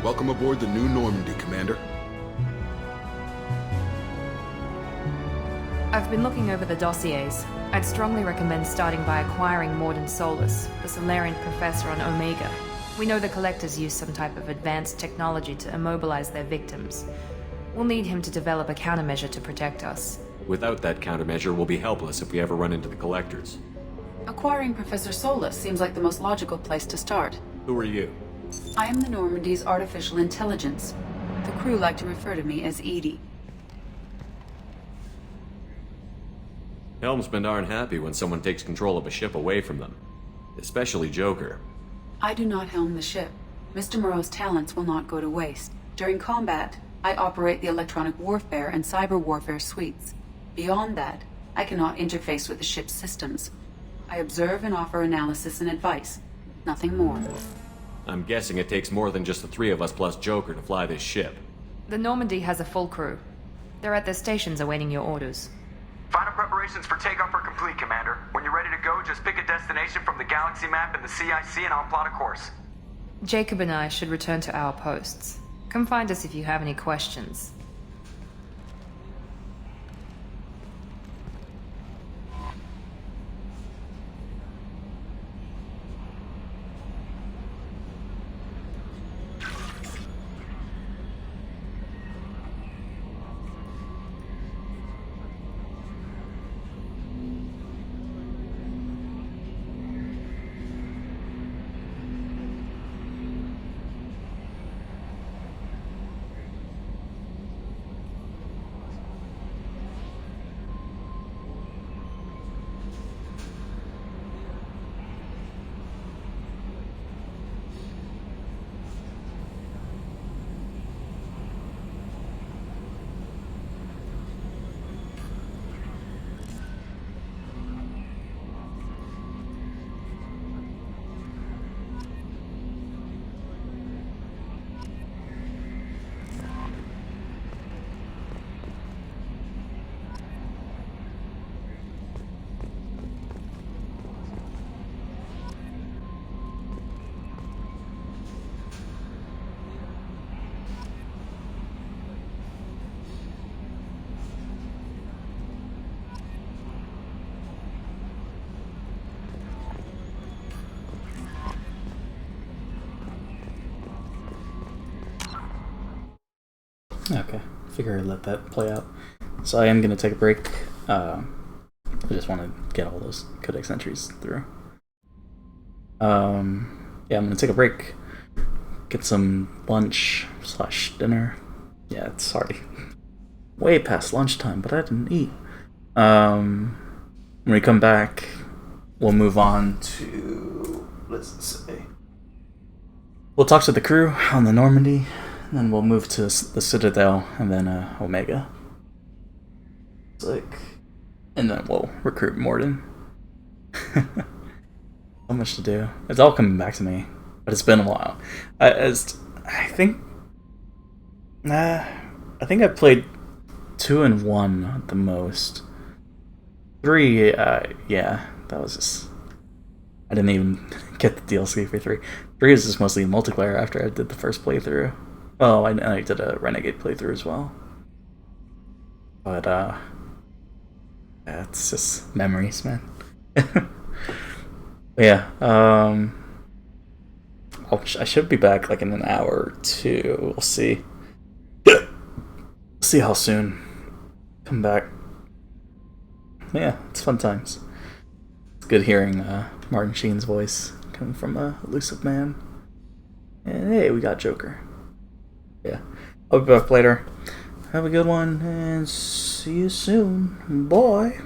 Welcome aboard the new Normandy, Commander. I've been looking over the dossiers. I'd strongly recommend starting by acquiring Morden Solus, the Solarian professor on Omega. We know the Collectors use some type of advanced technology to immobilize their victims. We'll need him to develop a countermeasure to protect us. Without that countermeasure, we'll be helpless if we ever run into the Collectors. Acquiring Professor Solus seems like the most logical place to start. Who are you? I am the Normandy's artificial intelligence. The crew like to refer to me as Edie. Helmsmen aren't happy when someone takes control of a ship away from them. Especially Joker. I do not helm the ship. Mr. Moreau's talents will not go to waste. During combat, I operate the electronic warfare and cyber warfare suites. Beyond that, I cannot interface with the ship's systems. I observe and offer analysis and advice. Nothing more. I'm guessing it takes more than just the three of us plus Joker to fly this ship. The Normandy has a full crew. They're at their stations awaiting your orders. Final preparations for takeoff are complete, Commander. When you're ready to go, just pick a destination from the galaxy map in the CIC and I'll plot a course. Jacob and I should return to our posts. Come find us if you have any questions. Okay, figure I'd let that play out. So I am going to take a break. I just want to get all those codex entries through. Yeah, I'm going to take a break. Get some lunch / dinner. Yeah, it's already way past lunchtime, but I didn't eat. When we come back, we'll move on to... what does it say? We'll talk to the crew on the Normandy. And then we'll move to the Citadel, and then Omega. And then we'll recruit Morden. So much to do. It's all coming back to me, but it's been a while. I think I played 2 and 1 the most. 3, yeah, that was just... I didn't even get the DLC for 3. 3 is just mostly multiplayer after I did the first playthrough. Oh, I did a Renegade playthrough as well. But, yeah, it's just memories, man. Yeah, I should be back, like, in an hour or 2. We'll see. See how soon. Come back. Yeah, it's fun times. It's good hearing Martin Sheen's voice coming from a elusive man. And hey, we got Joker. Yeah. I'll be back later. Have a good one, and see you soon. Bye.